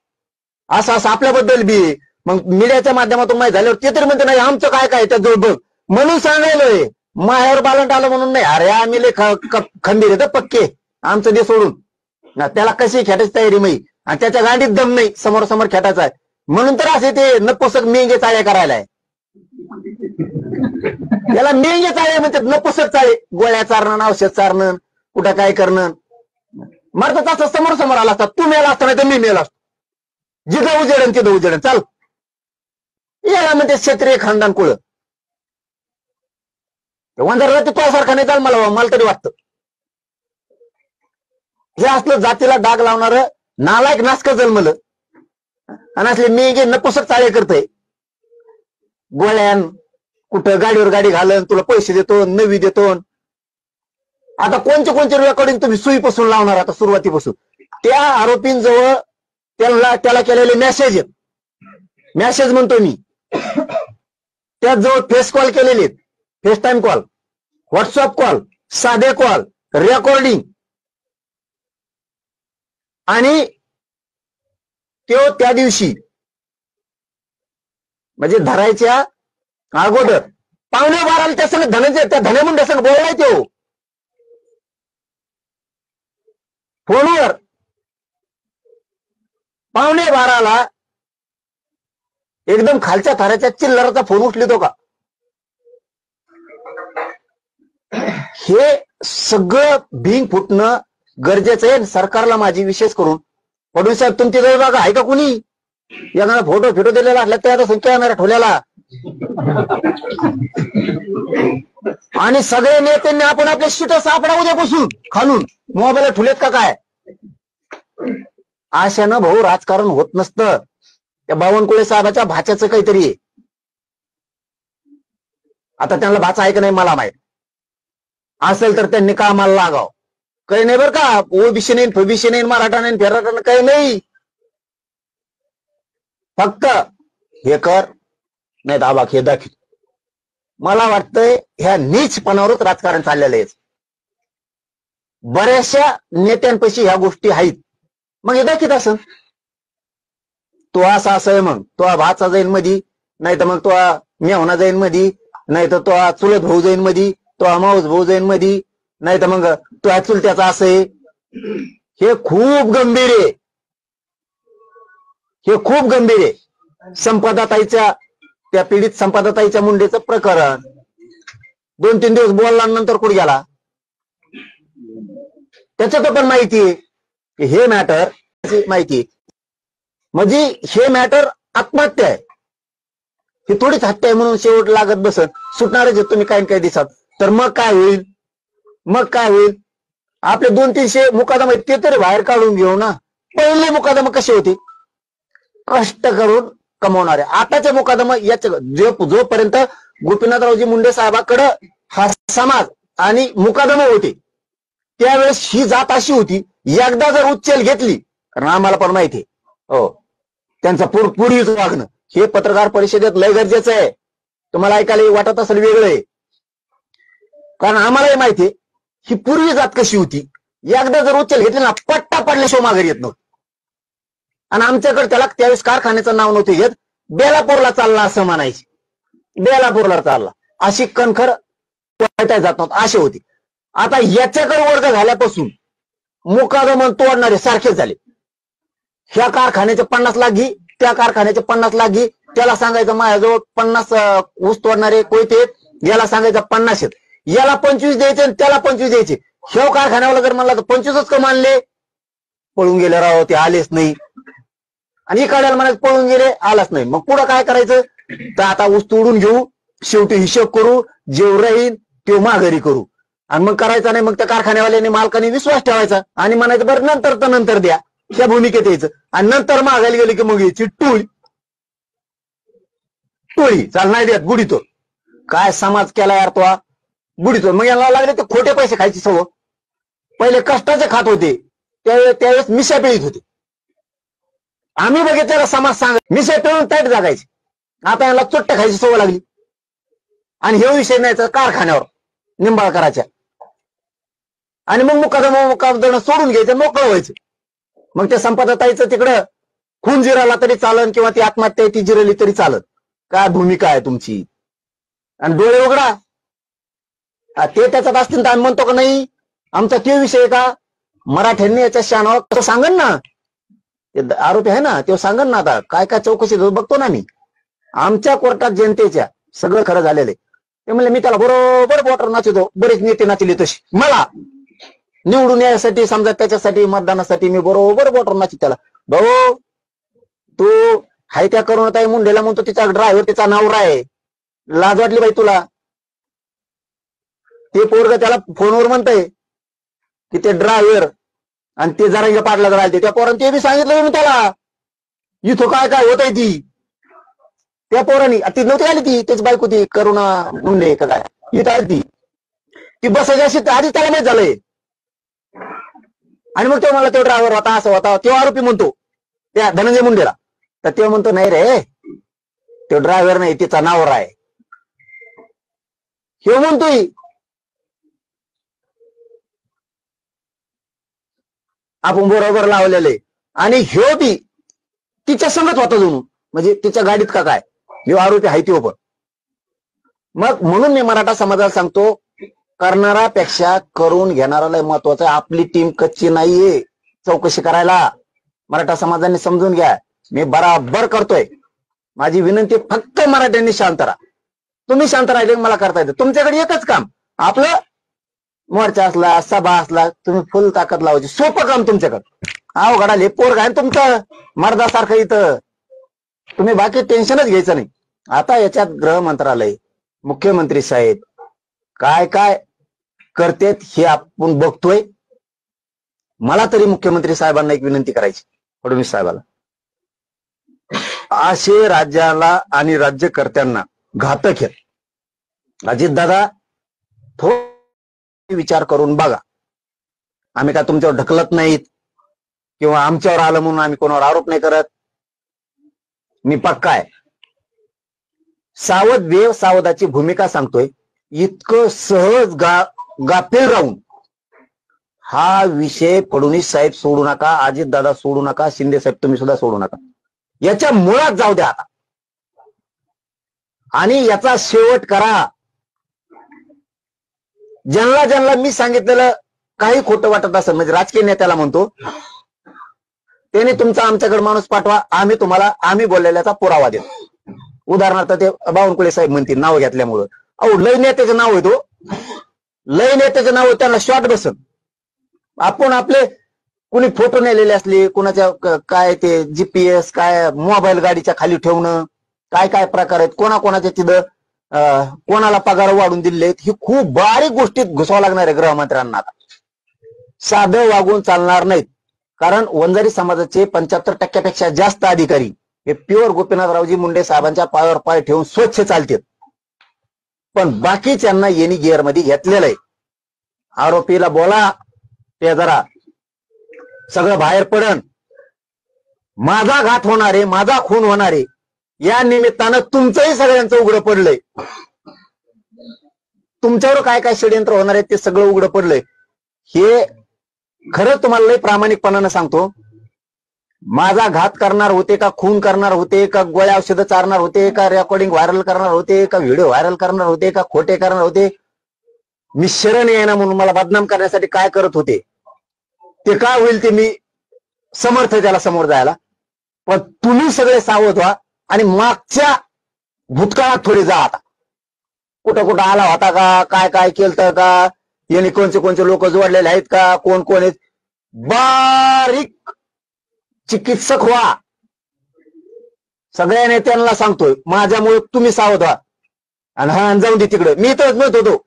असं आपल्याबद्दल बी मग मीडियाच्या माध्यमातून माहित झाल्यावर ते तरी म्हणते नाही आमचं काय त्याजवळ बघ म्हणून सांगायलोय. मायावर बालंट आलं म्हणून नाही. अरे, आम्ही लय खंबीर येतं पक्के, आमचं दे सोडून. त्याला कशी खेटायची तयारी माही, आणि त्याच्या गाडीत दम नाही, समोर खेटायचा आहे म्हणून तर असे ते नपुसक मेंगे चाळे करायलाय. याला मेंगे चाळे म्हणतात, नपुसक चाळे. गोळ्या चारणं, औषध चारणं, कुठं काय करणं. मारतात असं समोर आला असता. तू मेला असता नाही तर मी मेला असतो. जिथं उजेडन तिथं उजेडन चाल. याला म्हणते क्षत्रिय खानदान कुळ. वंजारला ते तुझ्यासारखा नाही चाल मला तरी वाटतं. हे असलं जातीला डाग लावणार नालायक नासक जन्मलं आणि असले मी गे नपुसक चाळे करतय. गोळ्यान कुठं गाडीवर गाडी घालन, तुला पैसे देतो, नवी देतो. आता कोणचे रेकॉर्डिंग तुम्ही सुईपासून लावणार आता सुरुवातीपासून. त्या आरोपींजवळ त्याला केलेले मेसेज आहेत. मेसेज म्हणतो मी. त्याजवळ फेस कॉल केलेले आहेत, face time call, WhatsApp call, साधे कॉल, रेकॉर्डिंग. आणि तो त्या दिवशी म्हणजे धरायच्या अगोदर 11:15 त्या संग त्या धनमुंड्या संग बोललाय तो फोनवर. 11:15 एकदम खालच्या थराच्या चिल्लराचा फोन उचलितो का? हे सगळं भिंग फुटणं गरजेचं आहे. सरकारला माझी विशेष करून फडणवीस साहेब तुमची जवळ बघा आहे का कुणी एखादा फोटो दिलेला असला तर आता संख्या येणार ठेवलेला. आणि सगळे नेत्यांनी आपण आपले शीट सापडा उद्यापासून खालून मोबाईल ठुलेत का काय? आशानं भाऊ राजकारण होत नसतं. त्या बावनकुळे साहेबाच्या भाच्याचं काहीतरी आहे. आता त्यांना भाचा आहे का नाही मला माहित. असेल तर त्यांनी कामाला लागाव. काही नाही बरं का, ओबीसी नाही, फबीसी नाही, मराठा नाही, फेराठा नाही, काही नाही. फक्त हे कर नाही दाबा हे दाखव. मला वाटतंय ह्या नीचपणावरच राजकारण चाललेलं आहे. बऱ्याचशा नेत्यांपाशी ह्या गोष्टी आहेत. मग हे दाखवत असं तो असा आहे, मग तो भाचा जाईन मधी, नाही तर मग तो मेहना जाईन मधी, नाही तर तो चुलत भाऊ जाईन मधी, तो माऊस भाऊ जाईन मधी, नाही तर मग तो चुलत्याचा असं आहे. हे खूप गंभीर आहे. हे खूप गंभीर आहे. संपदाताईच्या त्या पीडित संपदाताईच्या मुंडेचं प्रकरण 2-3 दिवस बोलल्यानंतर कुठे गेला त्याच्यात पण माहिती आहे की हे मॅटर माहिती म्हणजे हे मॅटर आत्महत्या आहे. ही थोडीच हत्या आहे म्हणून शेवट लागत बसत सुटणारच आहे तुम्ही काही दिवसात. तर मग काय होईल? मग काय होईल? आपले 200-300 मुकादमे ते तरी बाहेर काढून घेऊ ना. पहिले मुकादमे कसे होते? कष्ट करून कमवणारे. आताचे मुकादमे याच्या जोपर्यंत गोपीनाथरावजी मुंडे साहेबाकडे हा समाज आणि मुकादमे होते त्यावेळेस ही जात अशी होती, एकदा जर उच्चेल घेतली, कारण आम्हाला पण माहिती हो त्यांचं पूर्वीच वागणं हे पत्रकार परिषदेत लय गरजेचं आहे. तुम्हाला ऐकायला वाटत असेल वेगळं आहे, कारण आम्हालाही माहिती आहे ही पूर्वी जात कशी होती. एकदा जर उच्चेल घेतली ना पट्टा पडल्याशिवाय माघारी येत नव्हतं. आणि आमच्याकडे त्याला त्यावेळेस कारखान्याचं नाव नव्हते घेत, बेलापूरला चालला असं म्हणायचे. बेलापूरला चालला अशी कणखर जात नव्हतं अशी होती. आता याच्याकडे वर्ग झाल्यापासून मुकादमे तोडणारे सारखेच झाले. ह्या कारखान्याचे 50 लाख घे, त्या कारखान्याचे 50 लाख घे. त्याला सांगायचं माझ्याजवळ 50 ऊस तोडणारे कोयते, याला सांगायचं 50 आहेत, याला 25 द्यायचे आणि त्याला 25 द्यायचे. ह्या कारखान्यावाला जर म्हणला तर 25च कम आणले, पळून गेले राव ते आलेच नाही. आणि इकडे म्हणायचं पळून गेले आलाच नाही. मग पुढं काय करायचं? तर आता ऊस तोडून घेऊ, शेवटी हिशोब करू, जेव राहील ते माघारी करू. आणि मग करायचा नाही. मग त्या कारखान्यावाल्याने मालकाने विश्वास ठेवायचा आणि म्हणायचं बरं नंतर तर नंतर द्या, त्या भूमिकेत यायचं. आणि नंतर मागायला गेले की मग यायची टोळी चाल नाही द्यात बुडीतो. काय समाज केला यार तो बुडीतो. मग याला लागले ते खोटे पैसे खायची सवय. पहिले कष्टाचे खात होते त्यावेळेस मिशा पिळीत होते. आम्ही बघितलेला समाज सांग मिशा पिळून ताईट जागायचे. आता याला चुट्ट खायची सवय लागली. आणि हे विषय नाही तर कारखान्यावर निंबाळकराच्या आणि मग मुकादमा सोडून घ्यायचं, मोकळं व्हायचं. मग त्या संपदाताईचं तिकडं खून जिराला तरी चालन किंवा ती आत्महत्या ती जिरली तरी चालत. काय भूमिका आहे तुमची? आणि डोळे उघडा. ते त्याच्यात असतील तर आम्ही म्हणतो का नाही आमचा ते विषय का? मराठ्यांनी याच्या शानावर कसं सांगन ना, ते आरोपी आहे ना, ते सांगन ना. आता काय काय चौकशी बघतो ना मी. आमच्या कोर्टात जनतेच्या सगळं खरं झालेलं आहे. ते म्हणले मी त्याला बरोबर वोटर नाचवतो. बरेच नेते नाचले तशी. मला निवडून यायसाठी समजा त्याच्यासाठी मतदानासाठी मी बरोबर वोटर नाचतो त्याला. भाऊ तू हाय त्या करुणाताई मुंडेला म्हणतो तिचा ड्रायव्हर तिचा नवरा आहे. लाज वाटली बाई तुला? ते पोरग त्याला फोनवर म्हणतंय की ते ड्रायव्हर आणि ते जरा पाडला राहिले त्या पोरांनी ते बी सांगितलं मी त्याला इथं काय काय होत आहे ती. त्या पोरांनी ती नव्हती आली ती त्याची बायको ती करुणा मुंडे का काय इथं आली ती बसायची अशी आधी त्याला माहित झालंय. आणि मग तो मला तो ड्रायव्हर होता असं होता तो आरोपी म्हणतो त्या धनंजय मुंडेला. तर ते म्हणतो नाही रे तो ड्रायव्हर नाही तिचा नवरा आहे. हे म्हणतोय आपण बरोबर लावलेले आणि ह्यो बी तिच्या संगत होता जणू म्हणजे तिच्या गाडीत का काय ह्यो आरोपी आहे तो पण. मग म्हणून मी मराठा समाजाला सांगतो करणारापेक्षा करून घेणाराला महत्वाचं आहे. आपली टीम कच्ची नाहीये चौकशी करायला. मराठा समाजाने समजून घ्या मी बराबर करतोय. माझी विनंती फक्त मराठ्यांनी शांत राहा. तुम्ही शांत राहिले मला करता येतं. तुमच्याकडे एकच काम आपलं मोर्चा असला सभा असला तुम्ही फुल ताकद लावायची सोपं काम तुमच्याकडे. अवघडा ले पोरग आहे तुमचं मर्दासारखं इथं तुम्ही बाकी टेन्शनच घ्यायचं नाही. आता याच्यात गृह मंत्रालय मुख्यमंत्री साहेब काय काय करतेत हे आपण बघतोय. मला तरी मुख्यमंत्री साहेबांना एक विनंती करायची फडणवीस साहेबाला असे राज्याला आणि राज्यकर्त्यांना घातक आहेत. अजितदादा थोडा विचार करून बघा. आम्ही काय तुमच्यावर ढकलत नाहीत किंवा आमच्यावर आलं म्हणून आम्ही कोणावर आरोप नाही करत. मी पक्का आहे सावध देव सावधाची भूमिका सांगतोय. इतकं सहज गाफील राहून हा विषय फडणवीस साहेब सोडू नका, अजितदादा सोडू नका, शिंदे साहेब तुम्ही सुद्धा सोडू नका. याच्या मुळात जाऊ द्या आता आणि याचा शेवट करा. ज्यांना ज्यांना मी सांगितलेलं काही खोटं वाटत असेल म्हणजे राजकीय नेत्याला म्हणतो त्याने तुमचा आमच्याकडे माणूस पाठवा आम्ही तुम्हाला आम्ही बोललेल्याचा पुरावा देतो. उदाहरणार्थ ते बावनकुळे साहेब म्हणतील नाव घेतल्यामुळं. अहो लय नेत्याचं नाव आहे तो लय नेत्याचं नाव त्यांना शॉर्ट बसन. आपण आपले कुणी फोटो नेलेले असले कुणाच्या काय ते जीपीएस काय मोबाईल गाडीच्या खाली ठेवणं काय काय प्रकार आहेत कोणाकोणाच्या तिथं कोणाला पगार वाढून दिले ही खूप बारीक गोष्टीत घुसावं लागणार आहे गृहमंत्र्यांना. आता साधं वागून चालणार नाहीत कारण वंजारी समाजाचे 75% जास्त अधिकारी हे प्युअर गोपीनाथरावजी मुंडे साहेबांच्या पायावर पाय ठेवून स्वच्छ चालतात. पण बाकीच्यांना येणी गिअर मध्ये घेतलेलं आहे. आरोपीला बोला ते जरा सगळं बाहेर पडन. माझा घात होणारे माझा खून होणारे या निमित्तानं तुमचंही सगळ्यांचं उघडं पडलंय. तुमच्यावर काय काय षडयंत्र होणार आहे ते सगळं उघडं पडलंय. हे खरं तुम्हाला लय प्रामाणिकपणानं सांगतो. माझा घात करणार होते का खून करणार होते का गोळ्या औषधं चारणार होते का रेकॉर्डिंग व्हायरल करणार होते का व्हिडिओ व्हायरल करणार होते का खोटे करणार होते मी शरण येणं म्हणून मला बदनाम करण्यासाठी काय करत होते ते काय होईल ते मी समर्थ त्याला समोर जायला. पण तुम्ही सगळे सावध व्हा आणि मागच्या भूतकाळात थोडी जा. आता कुठं कुठं आला होता का काय काय केलं का यांनी कोणते कोणते लोक जोडलेले आहेत का कोण कोण आहेत बारीक चिकित्सक व्हा. सगळ्या नेत्यांना सांगतोय माझ्यामुळे तुम्ही सावध व्हा. आणि हा जाऊन दे तिकडे मी तरच म्हणत होतो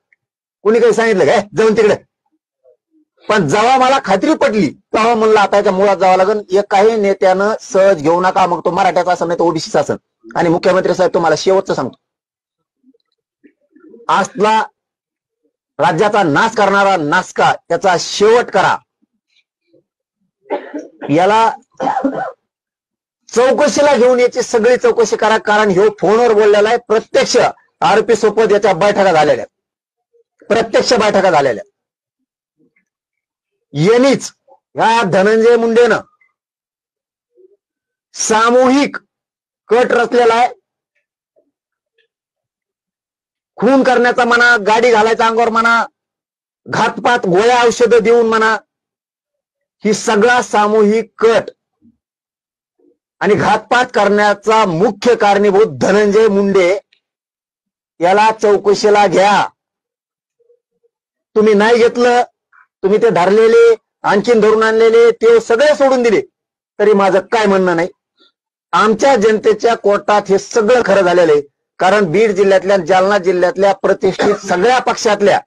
कोणी काही सांगितलं काय जाऊन तिकडे. पण जेव्हा मला खात्री पडली तेव्हा म्हणलं आता याच्या मुळात जावं लागेल. एक काही नेत्यानं सहज घेऊ नका मग तो मराठ्याचा असेल नाही तर ओबीसीचा असेल. आणि मुख्यमंत्री साहेब तुम्हाला शेवटचं सांगतो आजला राज्याचा नाश करणारा नासका त्याचा शेवट करा. याला चौकशीला घेऊन याची सगळी चौकशी करा कारण ह्यो फोनवर बोललेला आहे. प्रत्यक्ष आरोपी सोबत याच्या बैठका झालेल्या प्रत्यक्ष बैठका झालेल्या. यांनीच या धनंजय मुंडेनं सामूहिक कट रचलेला आहे. खून करण्याचा म्हणा गाडी घालायचा अंगावर म्हणा घातपात गोळ्या औषधं देऊन म्हणा ही सगळा सामूहिक कट आणि घातपात करण्याचा मुख्य कारणीभूत धनंजय मुंडे याला चौकशीला घ्या. तुम्ही नाही घेतलं तुम्ही ते धरलेले आणखीन धरून आणलेले ते सगळे सोडून दिले तरी माझं काय म्हणणं नाही. आमच्या जनतेच्या कोर्टात हे सगळं खरं झालेलं आहे. कारण बीड जिल्ह्यातल्या, जालना जिल्ह्यातल्या प्रतिष्ठित सगळ्या पक्षातल्या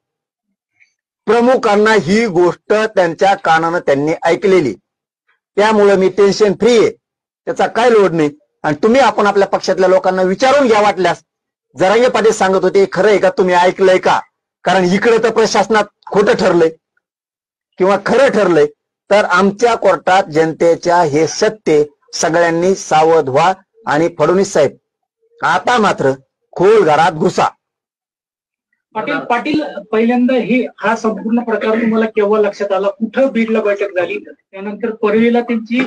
प्रमुखांना ही गोष्ट त्यांच्या कानानं त्यांनी ऐकलेली. त्यामुळे मी टेन्शन फ्री आहे, त्याचा काय लोड नाही. आणि तुम्ही आपण आपल्या पक्षातल्या लोकांना विचारून घ्या वाटल्यास. जरांगे पाटील सांगत होते, खरं आहे का, तुम्ही ऐकलंय का? कारण इकडे तर प्रशासनात खोटं ठरलंय किंवा खरं ठरलंय. तर आमच्या कोर्टात जनतेच्या हे सत्य, सगळ्यांनी सावध व्हा. आणि फडणवीस साहेब, आता मात्र खोल घरात घुसा. पाटील पहिल्यांदा हा संपूर्ण प्रकार तुम्हाला केव्हा लक्षात आला? कुठं बीडला बैठक झाली, त्यानंतर परळीला त्यांची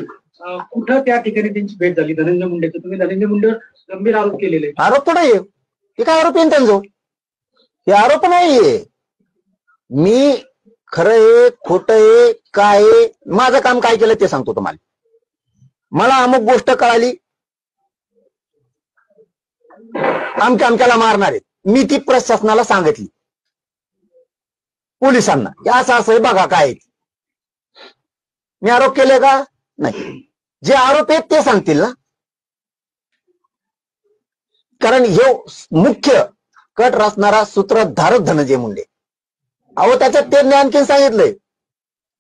कुठं त्या ठिकाणी त्यांची भेट झाली धनंजय मुंडेचं? तुम्ही धनंजय मुंडेवर गंभीर आरोप केलेले. आरोप तर नाहीये, हे काय आरोप आहे त्यांचं? हे आरोप नाहीये. मी खरं आहे खोटं आहे काय आहे, माझं काम काय केलं ते सांगतो तुम्हाला. मला अमुक गोष्ट कळाली, आमच्याला मारणार आहेत, मी ती प्रशासनाला सांगितली, पोलिसांना, की असं असं आहे बघा काय. मी आरोप केले का? नाही. जे आरोप आहेत ते सांगतील ना. कारण हे मुख्य कट रचणारा सूत्रधारक धनंजय मुंडे. अहो त्याच्यात त्यांनी आणखीन सांगितलंय,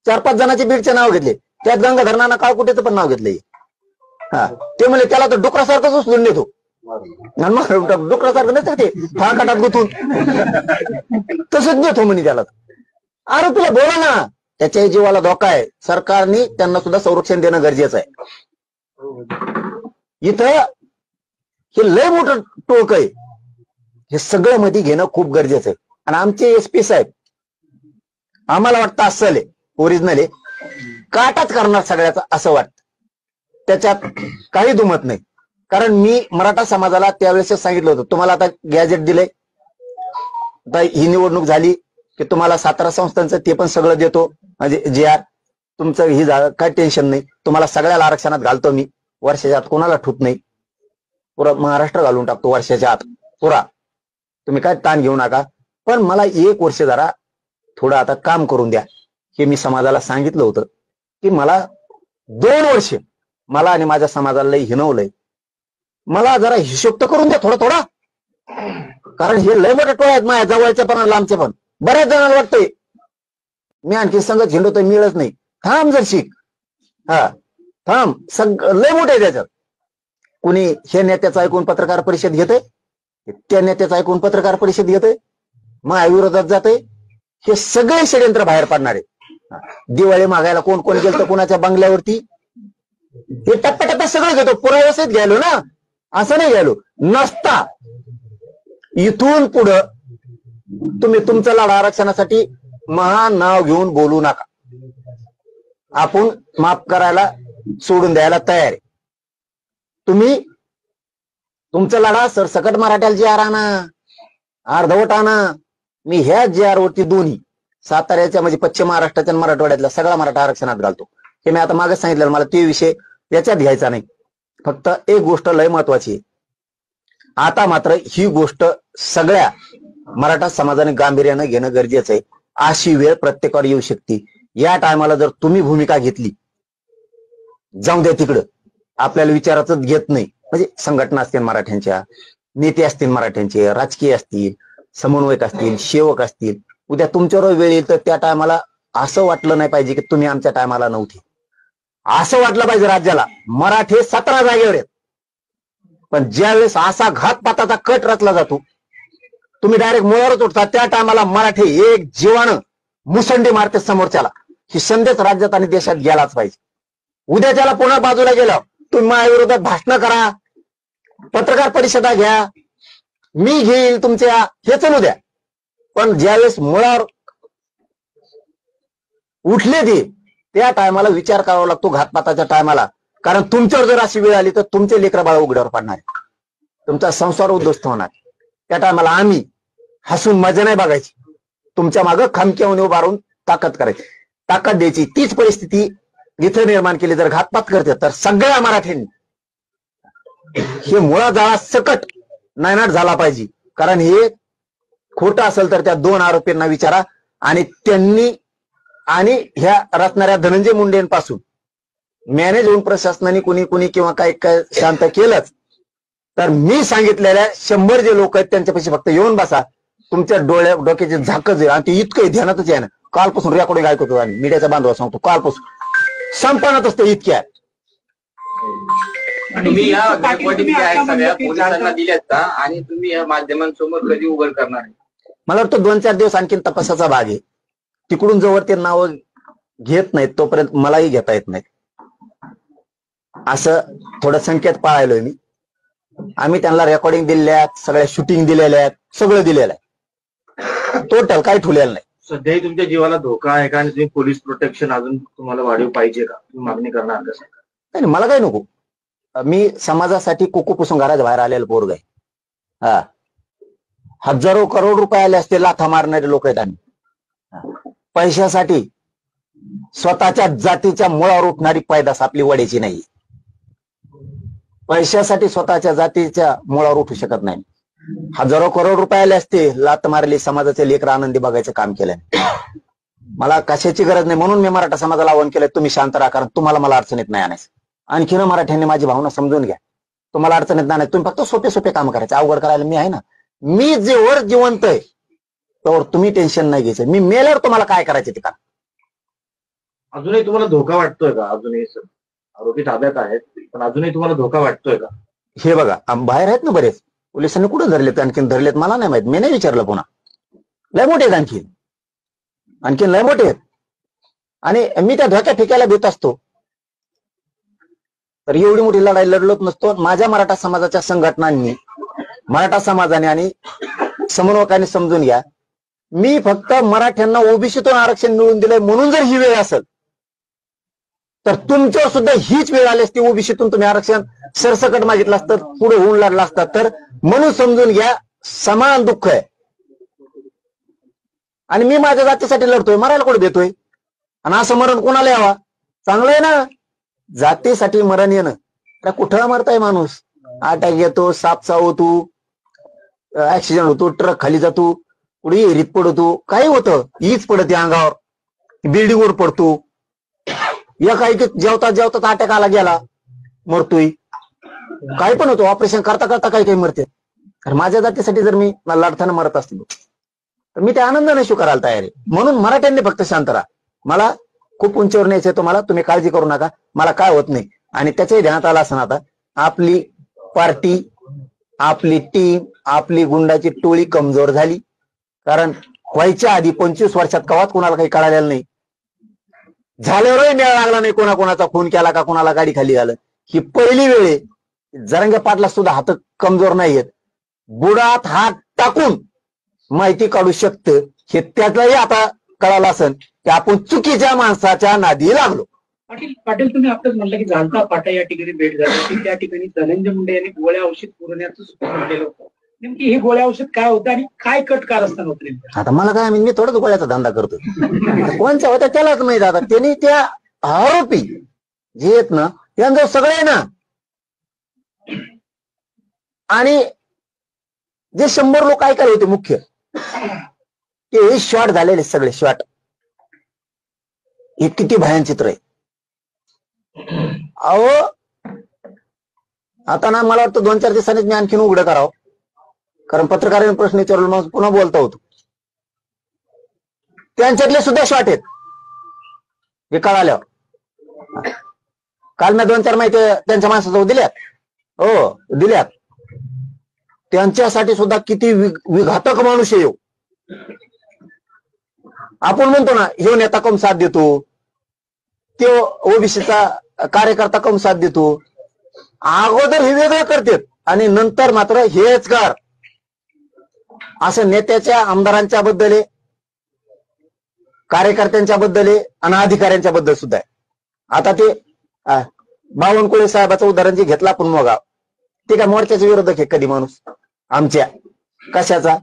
4-5 जणांचे बीडचे नाव घेतले, त्यात गंगाधर नाना काळकुटेचं पण नाव घेतलंय. हा, ते म्हणजे त्याला तर डुकरासारखंच उचलून नेतो. डुकरासारखं नसतं ते फाळकाटात गुंतून, तसंच नेतो म्हणे त्याला. आरोपीला बोला ना, त्याच्या जीवाला धोका आहे. सरकारने त्यांना सुद्धा संरक्षण देणं गरजेचं आहे. इथं हे लय मोठं टोक आहे, हे सगळं मध्ये घेणं खूप गरजेचं आहे. आणि आमचे एसपी साहेब, आम्हाला वाटतं असं ओरिजिनल आहे, काटाच करणार सगळ्याचा असं वाटतं. त्याच्यात काही दुमत नाही. कारण मी मराठा समाजाला त्यावेळेस सांगितलं होतं, तुम्हाला आता गॅजेट दिलंय, आता ही निवडणूक झाली की तुम्हाला 17 संस्थांचं ते पण सगळं देतो, म्हणजे जे आर तुमचं ही झालं, काय टेन्शन नाही. तुम्हाला सगळ्याला आरक्षणात घालतो मी, वर्षाच्या आत कोणाला ठूत नाही, पुरा महाराष्ट्र घालून टाकतो वर्षाच्या आत पुरा. तुम्ही काय ताण घेऊ नका. पण मला 1 वर्ष जरा थोडं आता काम करून द्या, हे मी समाजाला सांगितलं होतं. की मला 2 वर्ष मला आणि माझ्या समाजाला हिनवलंय, मला जरा हिशोब तर करून द्या थोडा थोडा. कारण हे लय मोठे टोळे आहेत माझ्या जवळचे पण लांबचे पण. बऱ्याच जणांना वाटतंय मी आणखी संघ झेंडवतोय, मिळत नाही. थांब जर शिक, हा थांब, लय मोठे आहे त्याच्यात. कुणी हे नेत्याचं ऐकून पत्रकार परिषद घेतय, त्या नेत्याचं ऐकून पत्रकार परिषद घेतय, महाविरोधात जाते. हे सगळे षडयंत्र बाहेर पडणारे. दिवाळी मागायला कोण कोण गेलं तर कोणाच्या बंगल्यावरती, हे टप्प्याटप्प्यात सगळं घेतो. पुराव्यासहित घ्यायलो ना, असं नाही घ्यायलो नसता. इथून पुढं तुम्ही तुमचं लढा आरक्षणासाठी महान नाव घेऊन बोलू नका. आपण माफ करायला सोडून द्यायला तयार आहे. तुम्ही तुमचा लढा सरसकट मराठ्याला जे आर आणा, अर्धवट आणा. मी ह्या जे आर वरती दोन्ही साताऱ्याच्या म्हणजे पश्चिम महाराष्ट्राच्या मराठवाड्यातल्या सगळा मराठा आरक्षणात घालतो. हे मी आता मागे सांगितलं, मला ते विषय याच्यात घ्यायचा नाही. फक्त एक गोष्ट लय महत्वाची आहे, आता मात्र ही गोष्ट सगळ्या मराठा समाजाने गांभीर्यानं घेणं गरजेचं आहे. अशी वेळ प्रत्येकावर येऊ शकते. या टायमाला जर तुम्ही भूमिका घेतली, जाऊ द्या तिकडं, आपल्याला विचाराचंच घेत नाही, म्हणजे संघटना असतील मराठ्यांच्या, नेते असतील मराठ्यांचे, राजकीय असतील, समन्वयक असतील, सेवक असतील, उद्या तुमच्यावर वेळ येईल तर त्या टायमाला असं वाटलं नाही पाहिजे की तुम्ही आमच्या टायमाला नव्हते. असं वाटलं पाहिजे राज्याला, मराठे 17 जागेवर आहेत. पण ज्यावेळेस असा घातपाताचा कट रचला जातो, तुम्ही डायरेक्ट मुळावरच उठता, त्या टायमाला मराठे एक जीवानं मुसंडी मारते समोरच्याला. ही संदेश राज्यात आणि देशात गेलाच पाहिजे. उद्याच्याला पुन्हा बाजूला गेला तुम्ही माझ्याविरोधात भाषण करा, पत्रकार परिषदा घ्या, मी घेईल तुमच्या, हे चालू द्या. पण ज्यावेळेस मुळावर उठले ते, त्या टायमाला विचार करावा लागतो घातपाताच्या टायमाला. कारण तुमच्यावर जर अशी वेळ आली तर तुमचे लेकरं बाळ उघड्यावर पडणार, तुमचा संसार उद्ध्वस्त होणार. त्या टायमाला आम्ही हसून मजा नाही बघायची, तुमच्या मागं खमक्यावून उभा राहून ताकद करायची, ताकद द्यायची. तीच परिस्थिती इथे निर्माण केली. जर घातपात करते तर सगळ्या मराठ्यांनी हे मुळा जाळा सकट नायनाट झाला पाहिजे. कारण हे खोटं असेल तर त्या 2 आरोपींना विचारा, आणि त्यांनी आणि ह्या रचणाऱ्या धनंजय मुंडेंपासून मॅनेज होऊन प्रशासनाने कुणी कुणी किंवा काय काय शांत केलंच, तर मी सांगितलेल्या 100 जे लोक आहेत त्यांच्यापेक्षा फक्त येऊन बसा, तुमच्या डोक्याचे झाकच आहे आणि ते इतकं ध्यानातच आहे ना. कालपासून रेकॉर्डिंग ऐकतो आणि मीडियाचा बांधवा सांगतो, कालपासून संपणातच ते इतक्या. तुम्ही या रेकॉर्डिंग ज्या आहेत सगळ्या की पोलिसांना दिल्यात का आणि तुम्ही या माध्यमांसमोर कधी उघड करणार आहे? मला वाटतं 2-4 दिवस आणखीन तपासाचा भाग आहे. तिकडून जवळ ते नावं घेत नाहीत तोपर्यंत मलाही घेता येत नाही, असं थोडं संकेत पाळलोय मी. आम्ही त्यांना रेकॉर्डिंग दिलेल्या आहेत, सगळ्या शूटिंग दिलेल्या आहेत, सगळं दिलेलं आहे, टोटल काही ठेवलेलं नाही. सध्याही तुमच्या जीवाला धोका आहे का आणि तुम्ही पोलीस प्रोटेक्शन अजून तुम्हाला वाढीव पाहिजे का? तुम्ही मागणी करणार का? नाही, मला काही नको. मी समाजासाठी कुकू पुसून घराच्या बाहेर आलेलं पोरग आहे. हा, हजारो करोड रुपये आले असते लाथा मारणारे लोक आहेत आम्ही. पैशासाठी स्वतःच्या जातीच्या मुळावर उठणारी पैदास आपली वड्याची नाही. पैशासाठी स्वतःच्या जातीच्या मुळावर उठू शकत नाही. हजारो करोड रुपये आले असते, लात मारली, समाजाचे लेकर आनंदी बघायचं काम केलंय. मला कशाची गरज नाही, म्हणून मी मराठा समाजाला आवाहन केलंय, तुम्ही शांत राहा, कारण तुम्हाला मला अडचणीत नाही आणायचं. आणखीन मराठ्यांनी माझी भावना समजून घ्या, तुम्हाला अडचणीत नाही, तुम्ही फक्त सोपे सोपे काम करायचे, अवघड करायला मी आहे ना. मी जेवर जिवंत आहे तर तुम्ही टेन्शन नाही घ्यायचं, मी मेल्यावर तुम्हाला काय करायचं ते करा. अजूनही तुम्हाला धोका वाटतोय का? अजूनही सर आरोपी ताब्यात आहेत, पण अजूनही तुम्हाला धोका वाटतोय का? हे बघा, बाहेर आहेत ना बरेच, पोलिसांनी कुठे धरलेत, आणखीन धरलेत मला नाही माहित, मी नाही विचारलं पुन्हा. लय मोठे आहेत, आणखीन लय मोठे आहेत, आणि मी त्या धोक्या ठिकायला देत असतो तर एवढी मोठी लढाई लढलोच नसतो. माझ्या मराठा समाजाच्या संघटनांनी, मराठा समाजाने आणि समन्वयकांनी समजून घ्या, मी फक्त मराठ्यांना ओबीसीतून आरक्षण मिळवून दिलंय म्हणून जर ही वेळ असेल तर तुमच्यावर सुद्धा हीच वेळ आली असती, ओबीसीतून तुम्ही आरक्षण सरसकट मागितलं असतं, पुढे होऊन लागला असतात, तर म्हणून समजून घ्या समान दुःख आहे. आणि मी माझ्या जातीसाठी लढतोय, मरायला कुठे देतोय? आणि असं मरण कोणाला यावा? चांगलं आहे ना, जातीसाठी मरण येणं. तर कुठं मरताय माणूस? अटॅक येतो, साप चावतो, ऍक्सिडेंट होतो, ट्रक खाली जातो, कुठे एरीत पडतो, काही होतं, हीच पडते अंगावर, बिल्डिंगवर पडतो, या काही जेवता जेवता अटॅक आला गेला मरतोय, काही पण होतो, ऑपरेशन करता करता काही काही मरते. माझ्या जातीसाठी जर मी लढताना मरत असतो तर मी त्या आनंदाने स्वीकारायला तयार आहे. म्हणून मराठ्यांनी फक्त शांत राहा, मला खूप उंचीवर न्यायचंय तुम्हाला, तुम्ही काळजी करू नका, मला काय होत नाही. आणि त्याच्याही ध्यानात आलं असं आता आपली पार्टी, आपली टीम, आपली गुंडाची टोळी कमजोर झाली, कारण व्हायच्या आधी 25 वर्षात कवाच कोणाला काही कळालेलं नाही, झाल्यावरही मेळ लागला नाही, कोणाकोणाचा खून केला का कोणाला गाडी खाली झालं, ही पहिली वेळ आहे. जरांगे पाटला सुद्धा हात कमजोर नाहीयेत, बुडात हात टाकून माहिती काढू शकतं, हे त्यातलाही आता कळालं असेल की आपण चुकीच्या माणसाच्या नादी लागलो. पाटील तुम्ही आताच म्हणलं की जालता फाटा या ठिकाणी भेट झाली, की त्या ठिकाणी धनंजय मुंडे यांनी गोळ्या औषध पुरवण्याचं म्हटलेलं होतं. नेमकी हे गोळ्या औषध काय होतं आणि काय कट कारस्थान होतं? आता मला काय, मी थोडंच गोळ्याचा धंदा करतो, कोणच्या होत्या त्यालाच माहित. आता त्यांनी त्या आरोपी जे आहेत ना त्यांचं सगळे ना, आणि जे 100 लोक ऐकायला होते मुख्य, ते शॉर्ट झालेले सगळे शॉर्ट. हे किती भयान चित्र आहे. अहो आता ना मला वाटतं 2-4 दिवसांनीच मी आणखीन उघडं करावं, कारण पत्रकारांनी प्रश्न विचारला मग पुन्हा बोलता होतो. त्यांच्यातले सुद्धा शॉर्ट आहेत हे कळाल्यावर. काल मी 2-4 माहिती त्यांच्या माणसाजवळ दिल्यात, हो दिल्यात. त्यांच्यासाठी सुद्धा किती विघातक माणूस आहे. आपण म्हणतो ना ह्यो नेता कम साथ देतो, तो ओबीसीचा कार्यकर्ता कम साथ देतो, अगोदर हे वेगळं करतात आणि नंतर मात्र हेच कर, असं नेत्याच्या आमदारांच्या बद्दल आहे, कार्यकर्त्यांच्या बद्दल आहे आणि अधिकाऱ्यांच्या बद्दल सुद्धा आहे. आता ते बावनकुळे साहेबाचं उदाहरण जे घेतलं आपण मग, ते काय मोर्चाच्या विरोधक आहे कधी माणूस आमच्या? कशाचा?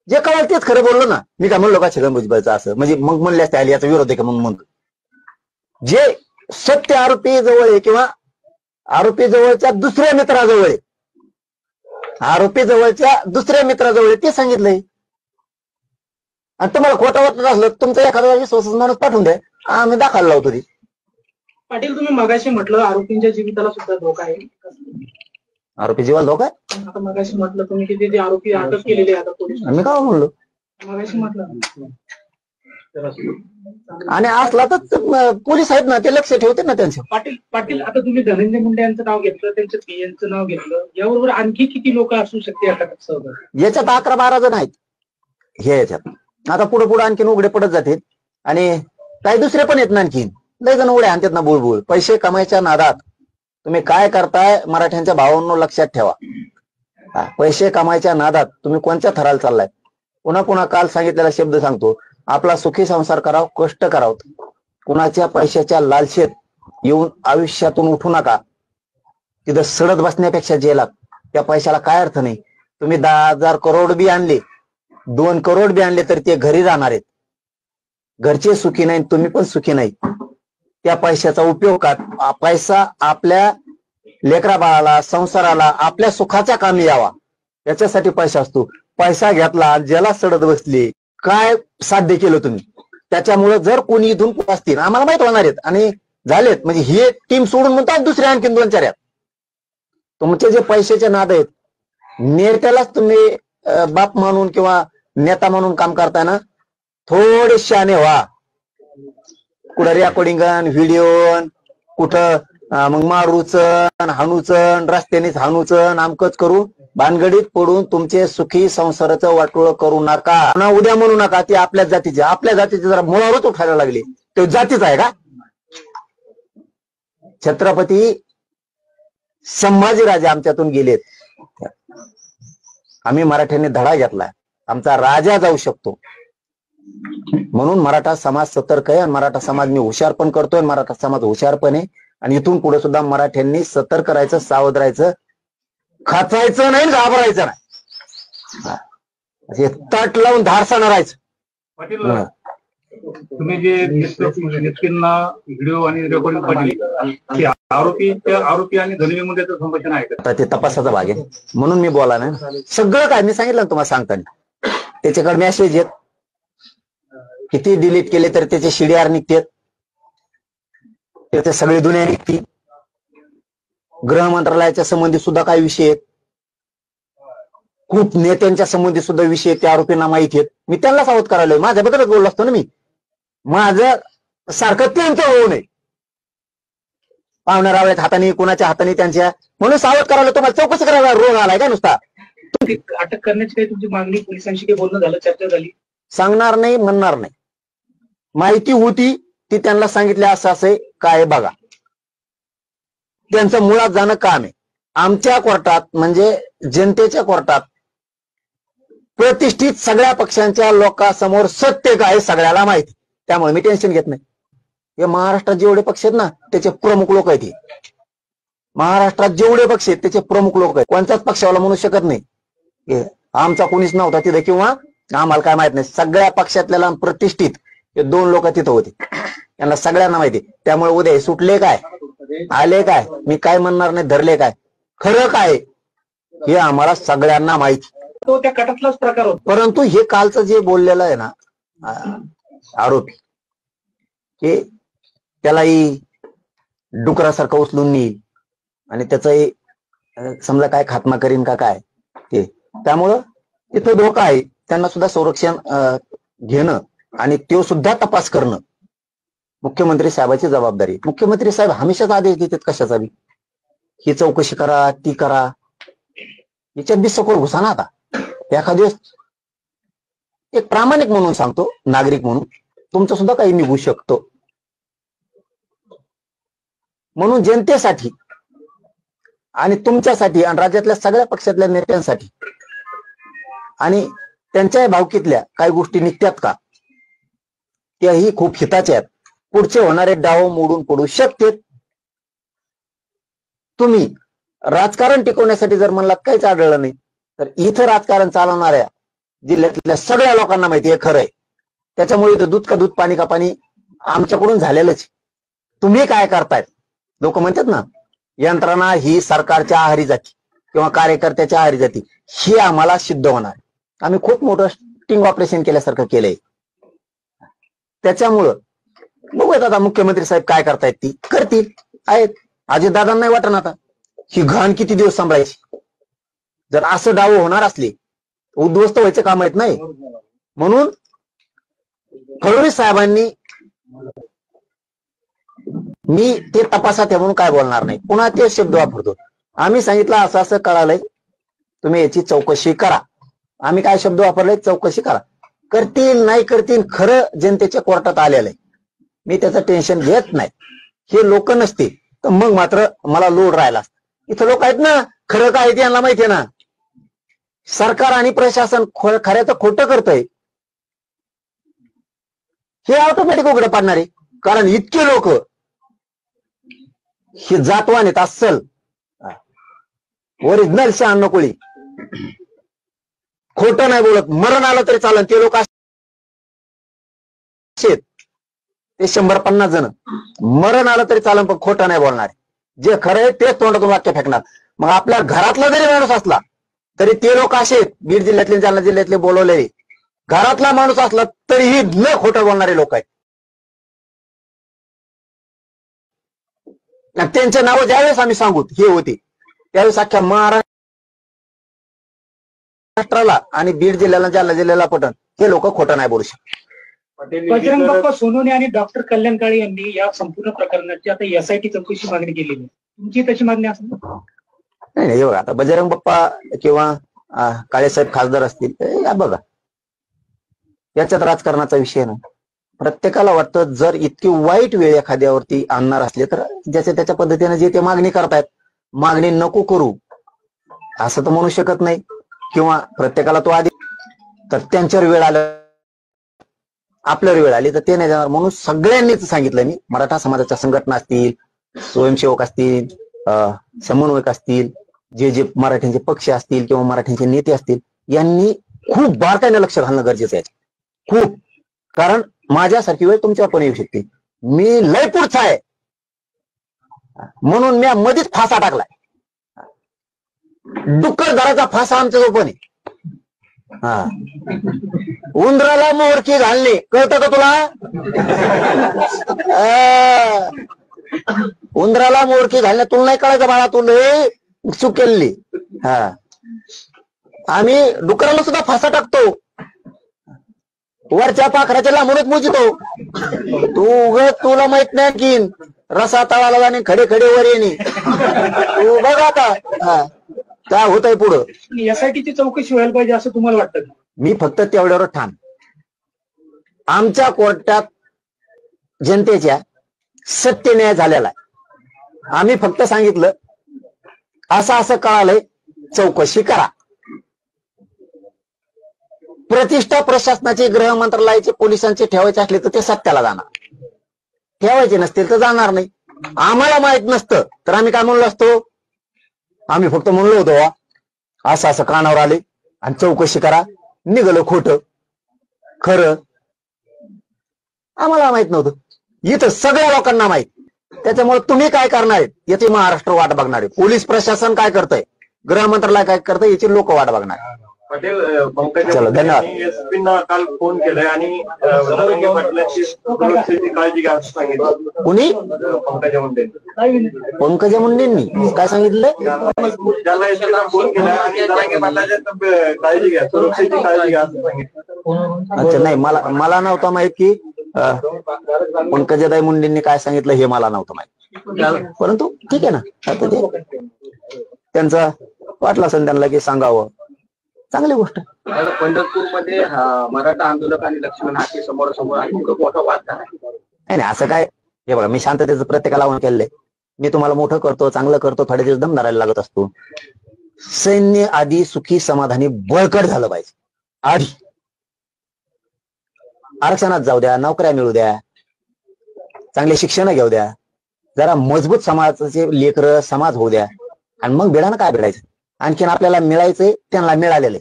जे कळाल तेच खरं बोललो ना. मी काय म्हणलो का छगन भुजबळचं असं, म्हणजे मग म्हणले असते आली याचा विरोध आहे का म्हणून म्हणतो. जे सत्य आरोपी जवळ आहे किंवा आरोपी जवळच्या दुसऱ्या मित्राजवळ आहे, आरोपी जवळच्या दुसऱ्या मित्राजवळ आहे, ते सांगितलंय. आणि तुम्हाला खोटं वाटत असलं तुमचा एखादा विश्वासाचा माणूस पाठवून द्या, आम्ही दाखल लावतो. पाटील, तुम्ही मगाशी म्हटलं आरोपींच्या जीविताला सुद्धा धोका आहे. आरोपी जीवाला धोका आहे? आता मगाशी म्हटलं तुम्ही की ते जे आरोपी अटक केलेले आता पोलीस मी काय म्हणलो? मगाशी म्हटलं. आणि असला तर पोलीस आहेत ना, ते लक्ष ठेवते ना त्यांचं. पाटील, आता तुम्ही धनंजय मुंडे यांचं नाव घेतलं, त्यांचं पीएनचं नाव घेतलं, याबरोबर आणखी किती लोक असू शकते अटक सहभागी? याच्यात 11-12 जण आहेत हे याच्यात. आता पुढे पुढे आणखीन उघडे पडत जातील आणि काही दुसरे पण आहेत ना, आणखीन लय जण उड्या आणतात ना बुळबुळ. पैसे कमायच्या नादात तुम्ही काय करताय मराठ्यांच्या भावांनो लक्षात ठेवा. पैसे कमायच्या नादात तुम्ही कोणत्या थराला चाललाय? पुन्हा पुन्हा काल सांगितलेला शब्द सांगतो, आपला सुखी संसार करावं, कष्ट करावं. कुणाच्या पैशाच्या लालसेत येऊन आयुष्यातून उठू नका. तिथं सडत बसण्यापेक्षा जेलात. त्या पैशाला काय अर्थ नाही. तुम्ही 10,000 करोड बी आणले, 2 करोड बी आणले तर ते घरी राहणार आहेत. घरचे सुखी नाही, तुम्ही पण सुखी नाही. त्या पैशाचा उपयोग का? पैसा आपल्या लेकरा बाळाला, संसाराला, आपल्या सुखाच्या कामी यावा याच्यासाठी पैसा असतो. पैसा घेतला, ज्याला सडत बसली, काय साध्य केलं तुम्ही? त्याच्यामुळे जर कोणी इथून असतील, आम्हाला माहित होणार आहेत आणि झालेत, म्हणजे ही टीम सोडून म्हणतात दुसरे आणखीन 2-4 आहेत. तुमचे जे पैशाचे नाद आहेत, नेत्यालाच तुम्ही बाप म्हणून किंवा नेता म्हणून काम करताय ना, थोडे शहाणे व्हा. कुठं रेकॉर्डिंग, व्हिडिओ, कुठं मग मारूचन, हाणूचन, रस्त्यानेच हाणूचन, आमकच करू, भानगडीत पडून तुमचे सुखी संसाराचं वाटोळ करू नका. ना उद्या म्हणू नका ती आपल्या जातीचे जरा मुळावरच उठायला लागले, ते जातीच आहे का? छत्रपती संभाजीराजे आमच्यातून गेलेत. आम्ही मराठ्यांनी धडा घेतलाय, आमचा राजा जाऊ शकतो. म्हणून मराठा समाज सतर्क आहे आणि मराठा समाज मी हुशार पण करतोय. मराठा समाज हुशार पण आहे आणि इथून पुढे सुद्धा मराठ्यांनी सतर्क राहायचं, सावध राहायचं, खाचायचं नाही, घाबरायचं नाही, तट लावून धाडसानं राहायचं. पाटील, तुम्ही जे व्यक्तींना व्हिडिओ आणि रेकॉर्डिंग पाठवली, आरोपी आणि धनंजय मुंडेचं संभाषण आहे का? ते तपासाचा भाग आहे म्हणून मी बोला ना. सगळं काय मी सांगितलं तुम्हाला सांगताना. त्याच्याकडे मेसेज येत, किती डिलीट केले तर त्याचे CDR निघतात, त्याचे सगळे दुनिया निघती. गृह मंत्रालयाच्या संबंधित सुद्धा काही विषय आहेत, खूप नेत्यांच्या संबंधित सुद्धा विषय त्या आरोपींना माहिती आहेत. मी त्यांना सावध करायला, माझ्याबद्दलच बोललो असतो ना मी. माझं सारखं त्यांचं होऊ नये, पाहुण्या रावळ्याच्या हाताने, कुणाच्या हाताने त्यांच्या, म्हणून सावध करायला. तुम्हाला चौकशी करायला रोग आलाय का नुसता? अटक करण्याची काही तुमची मागणी पोलिसांशी काही बोलणं झालं, चर्चा झाली? सांगणार नाही, म्हणणार नाही. माहिती होती ती त्यांना सांगितली, असं आहे काय बघा. त्यांचं मुळात जाणं काम आहे. आमच्या कोर्टात म्हणजे जनतेच्या कोर्टात प्रतिष्ठित सगळ्या पक्षांच्या लोकांसमोर सत्य काय सगळ्याला माहिती. त्यामुळे मी टेन्शन घेत नाही. हे महाराष्ट्रात जेवढे पक्ष आहेत ना त्याचे प्रमुख लोक आहेत. महाराष्ट्रात जेवढे पक्ष आहेत त्याचे प्रमुख लोक आहेत. कोणत्याच पक्षाला म्हणू शकत नाही आमचा कोणीच नव्हता तिथे किंवा आम्हाला काय माहित नाही. सगळ्या पक्षातल्या प्रतिष्ठित हे 2 लोक तिथं होते, त्यांना सगळ्यांना माहिती. त्यामुळे उद्या सुटले काय, आले काय, मी काय म्हणणार नाही, धरले काय, खरं काय हे आम्हाला सगळ्यांना माहिती. तो त्या कटातलाच प्रकार होता. परंतु हे कालचं जे बोललेलं आहे ना आरोपी, हे त्यालाही डुकरासारखं उचलून नेईल आणि त्याचाही समजा काय खात्मा करीन का काय ते. त्यामुळं तिथं धोका आहे. त्यांना सुद्धा संरक्षण घेणं आणि तो सुद्धा तपास करणं मुख्यमंत्री साहेबांची जबाबदारी. मुख्यमंत्री साहेब हमेशाच आदेश देतात कशाचा बी, ही चौकशी करा, ती करा. याच्यात बी सखोल घुसा ना. आता एखाद्या दिवस एक प्रामाणिक म्हणून सांगतो, नागरिक म्हणून तुमचं सुद्धा काही निघू शकतो. म्हणून जनतेसाठी आणि तुमच्यासाठी आणि राज्यातल्या सगळ्या पक्षातल्या नेत्यांसाठी आणि त्यांच्या भावकीतल्या काही गोष्टी निघतात का, त्याही खूप हिताच्या आहेत. पुढचे होणारे डाव मोडून पडू शकतात. तुम्ही राजकारण टिकवण्यासाठी जर म्हणलात काहीच आढळलं नाही, तर इथं राजकारण चालवणाऱ्या जिल्ह्यातल्या सगळ्या लोकांना माहिती आहे खरंय. त्याच्यामुळे इथं दूध का दूध, पाणी का पाणी आमच्याकडून झालेलंच. तुम्ही काय करतायत? लोक म्हणतात ना यंत्रणा ही सरकारच्या आहारी जाती किंवा कार्यकर्त्याच्या आहारी जाती, हे आम्हाला सिद्ध होणार. आम्ही खूप मोठं स्टिंग ऑपरेशन केल्यासारखं केलंय. त्याच्यामुळं बघूयात आता मुख्यमंत्री साहेब काय करतायत ती करतील आहेत. अजितदादांना नाही वाटत आता ही घाण किती दिवस सांभाळायची. जर असं डाव होणार असले उद्ध्वस्त व्हायचं काम आहेत नाही. म्हणून फडणवीस साहेबांनी मी ते तपासात आहे म्हणून काय बोलणार नाही. पुन्हा ते शब्द वापरतो. आम्ही सांगितलं असं असं कळालंय तुम्ही याची चौकशी करा. आम्ही काय शब्द वापरले चौकशी करा. करतील नाही करतील खरं जनतेच्या कोर्टात आलेलं आहे. मी त्याचं टेन्शन घेत नाही. हे लोक नसते तर मग मात्र मला लोड राहिला असता. इथं लोक आहेत ना खरं काय ते यांना माहितीये ना. सरकार आणि प्रशासन खऱ्याचं खोटं करतंय हे ऑटोमॅटिक उघडं पाडणार आहे. कारण इतके लोक हे जातवान आहेत अस्सल ओरिजिनल शहाण्णव कोळी खोटं नाही बोलत. मरण आलं तरी चालेल ते लोक ते 150 जण मरण आलं तरी चालेल पण खोटं नाही बोलणार. जे खरं आहे तेच तोंडातून वाक्य फेकणार. मग आपल्या घरातला जरी माणूस असला तरी ते लोक असे बीड जिल्ह्यातले जालना जिल्ह्यातले बोलवलेले घरातला माणूस असला तरीही न खोटं बोलणारे लोक आहेत. त्यांचे नाव ज्यावेळेस आम्ही सांगू हे होते त्यावेळेस अख्ख्या महाराष्ट्राला आणि बीड जिल्ह्याला जालना जिल्ह्याला पटन हे लोक खोटं नाही बोलू शकत. बजरंग बाप्पा सोनवणे आणि डॉक्टर कल्याण काळे यांनी या संपूर्ण प्रकरणाची आता एसआयटी चौकशी मागणी केलेली आहे. तुमची तशी मागणी असेल? नाही हे बघा आता बजरंग बाप्पा किंवा काळेसाहेब खासदार असतील या बघा याच्यात राजकारणाचा विषय ना. प्रत्येकाला वाटतं जर इतकी वाईट वेळ एखाद्यावरती आणणार असले तर ज्याच्या त्याच्या पद्धतीने जे ते मागणी करतायत मागणी नको करू असं तर म्हणू शकत नाही. किंवा प्रत्येकाला तो आधी तर त्यांच्यावर वेळ आला आपल्यावर वेळ आली तर ते नाही जाणार. म्हणून सगळ्यांनीच सांगितलं मी मराठा समाजाच्या संघटना असतील स्वयंसेवक असतील समन्वयक असतील जे मराठ्यांचे पक्ष असतील किंवा मराठ्यांचे नेते असतील यांनी खूप बारकाईने लक्ष घालणं गरजेचं आहे. खूप कारण माझ्यासारखी वेळ तुमच्यावर पण येऊ शकते. मी लय पुढचा आहे म्हणून मी मध्येच फासा टाकलाय. डुक्कर दराचा फासा आमच्या ओपन आहे. हा उंदराला मोरकी घालणे कळतं का तुला? उंदराला मोरकी घालणे तुला नाही कळायचं बाळा. तुला चूक केली. हा आम्ही डुकराला सुद्धा फासा टाकतो. वरच्या पाखराच्या लांबूनच मुजितो. तुला माहित नाही की रसा तळाला जाणे खडे खडे वर येणे. तू बघ आता हा काय होत आहे पुढं. एसआयटीची चौकशी व्हायला पाहिजे असं तुम्हाला वाटतं? मी फक्त तेवढ्यावर ठाम. आमच्या कोर्टात जनतेच्या सत्य न्याय झालेला आहे. आम्ही फक्त सांगितलं असं असं कळालंय चौकशी करा. प्रतिष्ठा प्रशासनाची गृह मंत्रालयाचे पोलिसांचे ठेवायचे असले तर ते सत्याला जाणार. ठेवायचे नसतील तर जाणार नाही. आम्हाला माहित नसतं तर आम्ही काय म्हणलो असतो. आम्ही फक्त म्हणलो होतो असं असं कानावर आले आणि चौकशी करा. निघालं खोटं खरं आम्हाला माहित नव्हतं. इथं सगळ्या लोकांना माहित. त्याच्यामुळे तुम्ही काय करणार आहेत याची महाराष्ट्र वाट बघणार आहे. पोलीस प्रशासन काय करतंय गृह मंत्रालय काय करतंय याची लोक वाट बघणार. पटेल पंकजा चलो धन्यवाद. एसपींना काल फोन केलाय आणि सुरक्षेची काळजी घ्या असं सांगितलं. कुणी? पंकजा मुंडे. पंकजा मुंडेंनी काय सांगितलं? ज्याला एसपीला फोन केलाय आणि काळजी घ्या सुरक्षेची काळजी घ्या असं सांगितलं. अच्छा नाही मला नव्हतं माहित की पंकजाताई मुंडेंनी काय सांगितलं हे मला नव्हतं माहित. परंतु ठीक आहे ना आता ते त्यांचा वाटला असेल त्यांना की सांगावं चांगली गोष्ट. पंढरपूरमध्ये मराठा आंदोलक आणि लक्ष्मण हाके समोर खूप मोठा वाद झाला. नाही असं काय हे बघा मी शांततेचं प्रत्येकाला आव्हान केलंय. मी तुम्हाला मोठं करतो चांगलं करतो थोडे दिवस दम धरायला लागत असतो. सैन्य आधी सुखी समाधानी बळकट झालं पाहिजे. आधी आरक्षणात जाऊ द्या नोकऱ्या मिळू द्या चांगले शिक्षण घेऊ द्या जरा मजबूत समाजाचे लेकरं समाज होऊ द्या आणि मग बेडानं काय भेटायचं. आणखीन आपल्याला मिळायचंय त्यांना मिळालेलं आहे.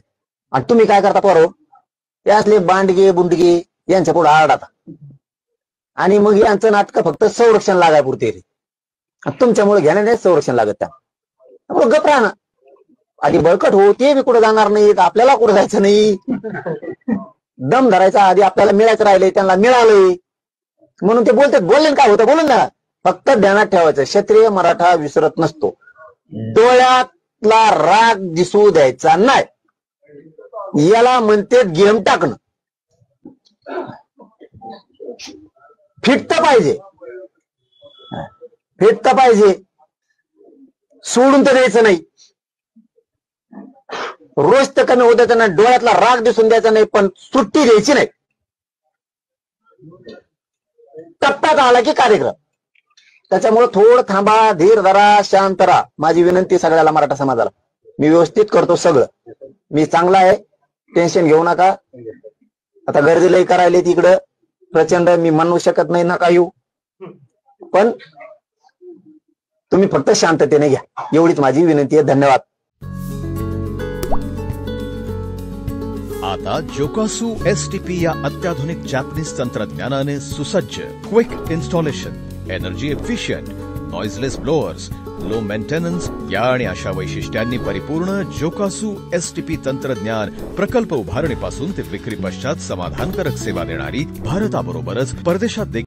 आणि तुम्ही काय करता पोरो ते असले बांडगे बुंडगे यांच्या पुढे आरडाता आणि मग यांचं नाटक फक्त संरक्षण लागाय पुरते. तुमच्यामुळे घेण्याने संरक्षण लागत त्यामुळे गप राहणं. आधी बळकट हो ते बी कुठे जाणार नाहीत आपल्याला कुठे जायचं नाही. दम धरायचा आधी आपल्याला मिळायचं राहिले त्यांना मिळालंय म्हणून ते बोलले काय होतं बोलून ना. फक्त ध्यानात ठेवायचं, क्षत्रिय मराठा विसरत नसतो. डोळ्यातला राग दिसू द्यायचा नाही. याला म्हणते गेम टाकणं. फिटतं पाहिजे, सोडून तर द्यायचं नाही. रोज तर कमी होत द्यायचं नाही, डोळ्यातला राग दिसून द्यायचा नाही, पण सुट्टी द्यायची नाही. टप्प्यात आला की कार्यक्रम. त्याच्यामुळे थोडं थांबा, धीर धरा, शांत राहा. माझी विनंती सगळ्याला, मराठा समाजाला. मी व्यवस्थित करतो सगळं, मी चांगला आहे, टेन्शन घेऊ नका. आता गर्दीलाही करायला तिकडं प्रचंड, मी म्हणू शकत नाही नका येऊ, पण तुम्ही फक्त शांततेने घ्या, एवढीच माझी विनंती आहे. धन्यवाद. आता जोकासू STP या अत्याधुनिक जॅपनीज तंत्रज्ञानाने सुसज्ज, quick installation, energy efficient, noiseless blowers, low maintenance या आणि अशा वैशिष्ट्यांनी परिपूर्ण जोकासू STP तंत्रज्ञान प्रकल्प उभारणीपासून ते विक्री पश्चात समाधानकारक सेवा देणारी भारताबरोबरच परदेशात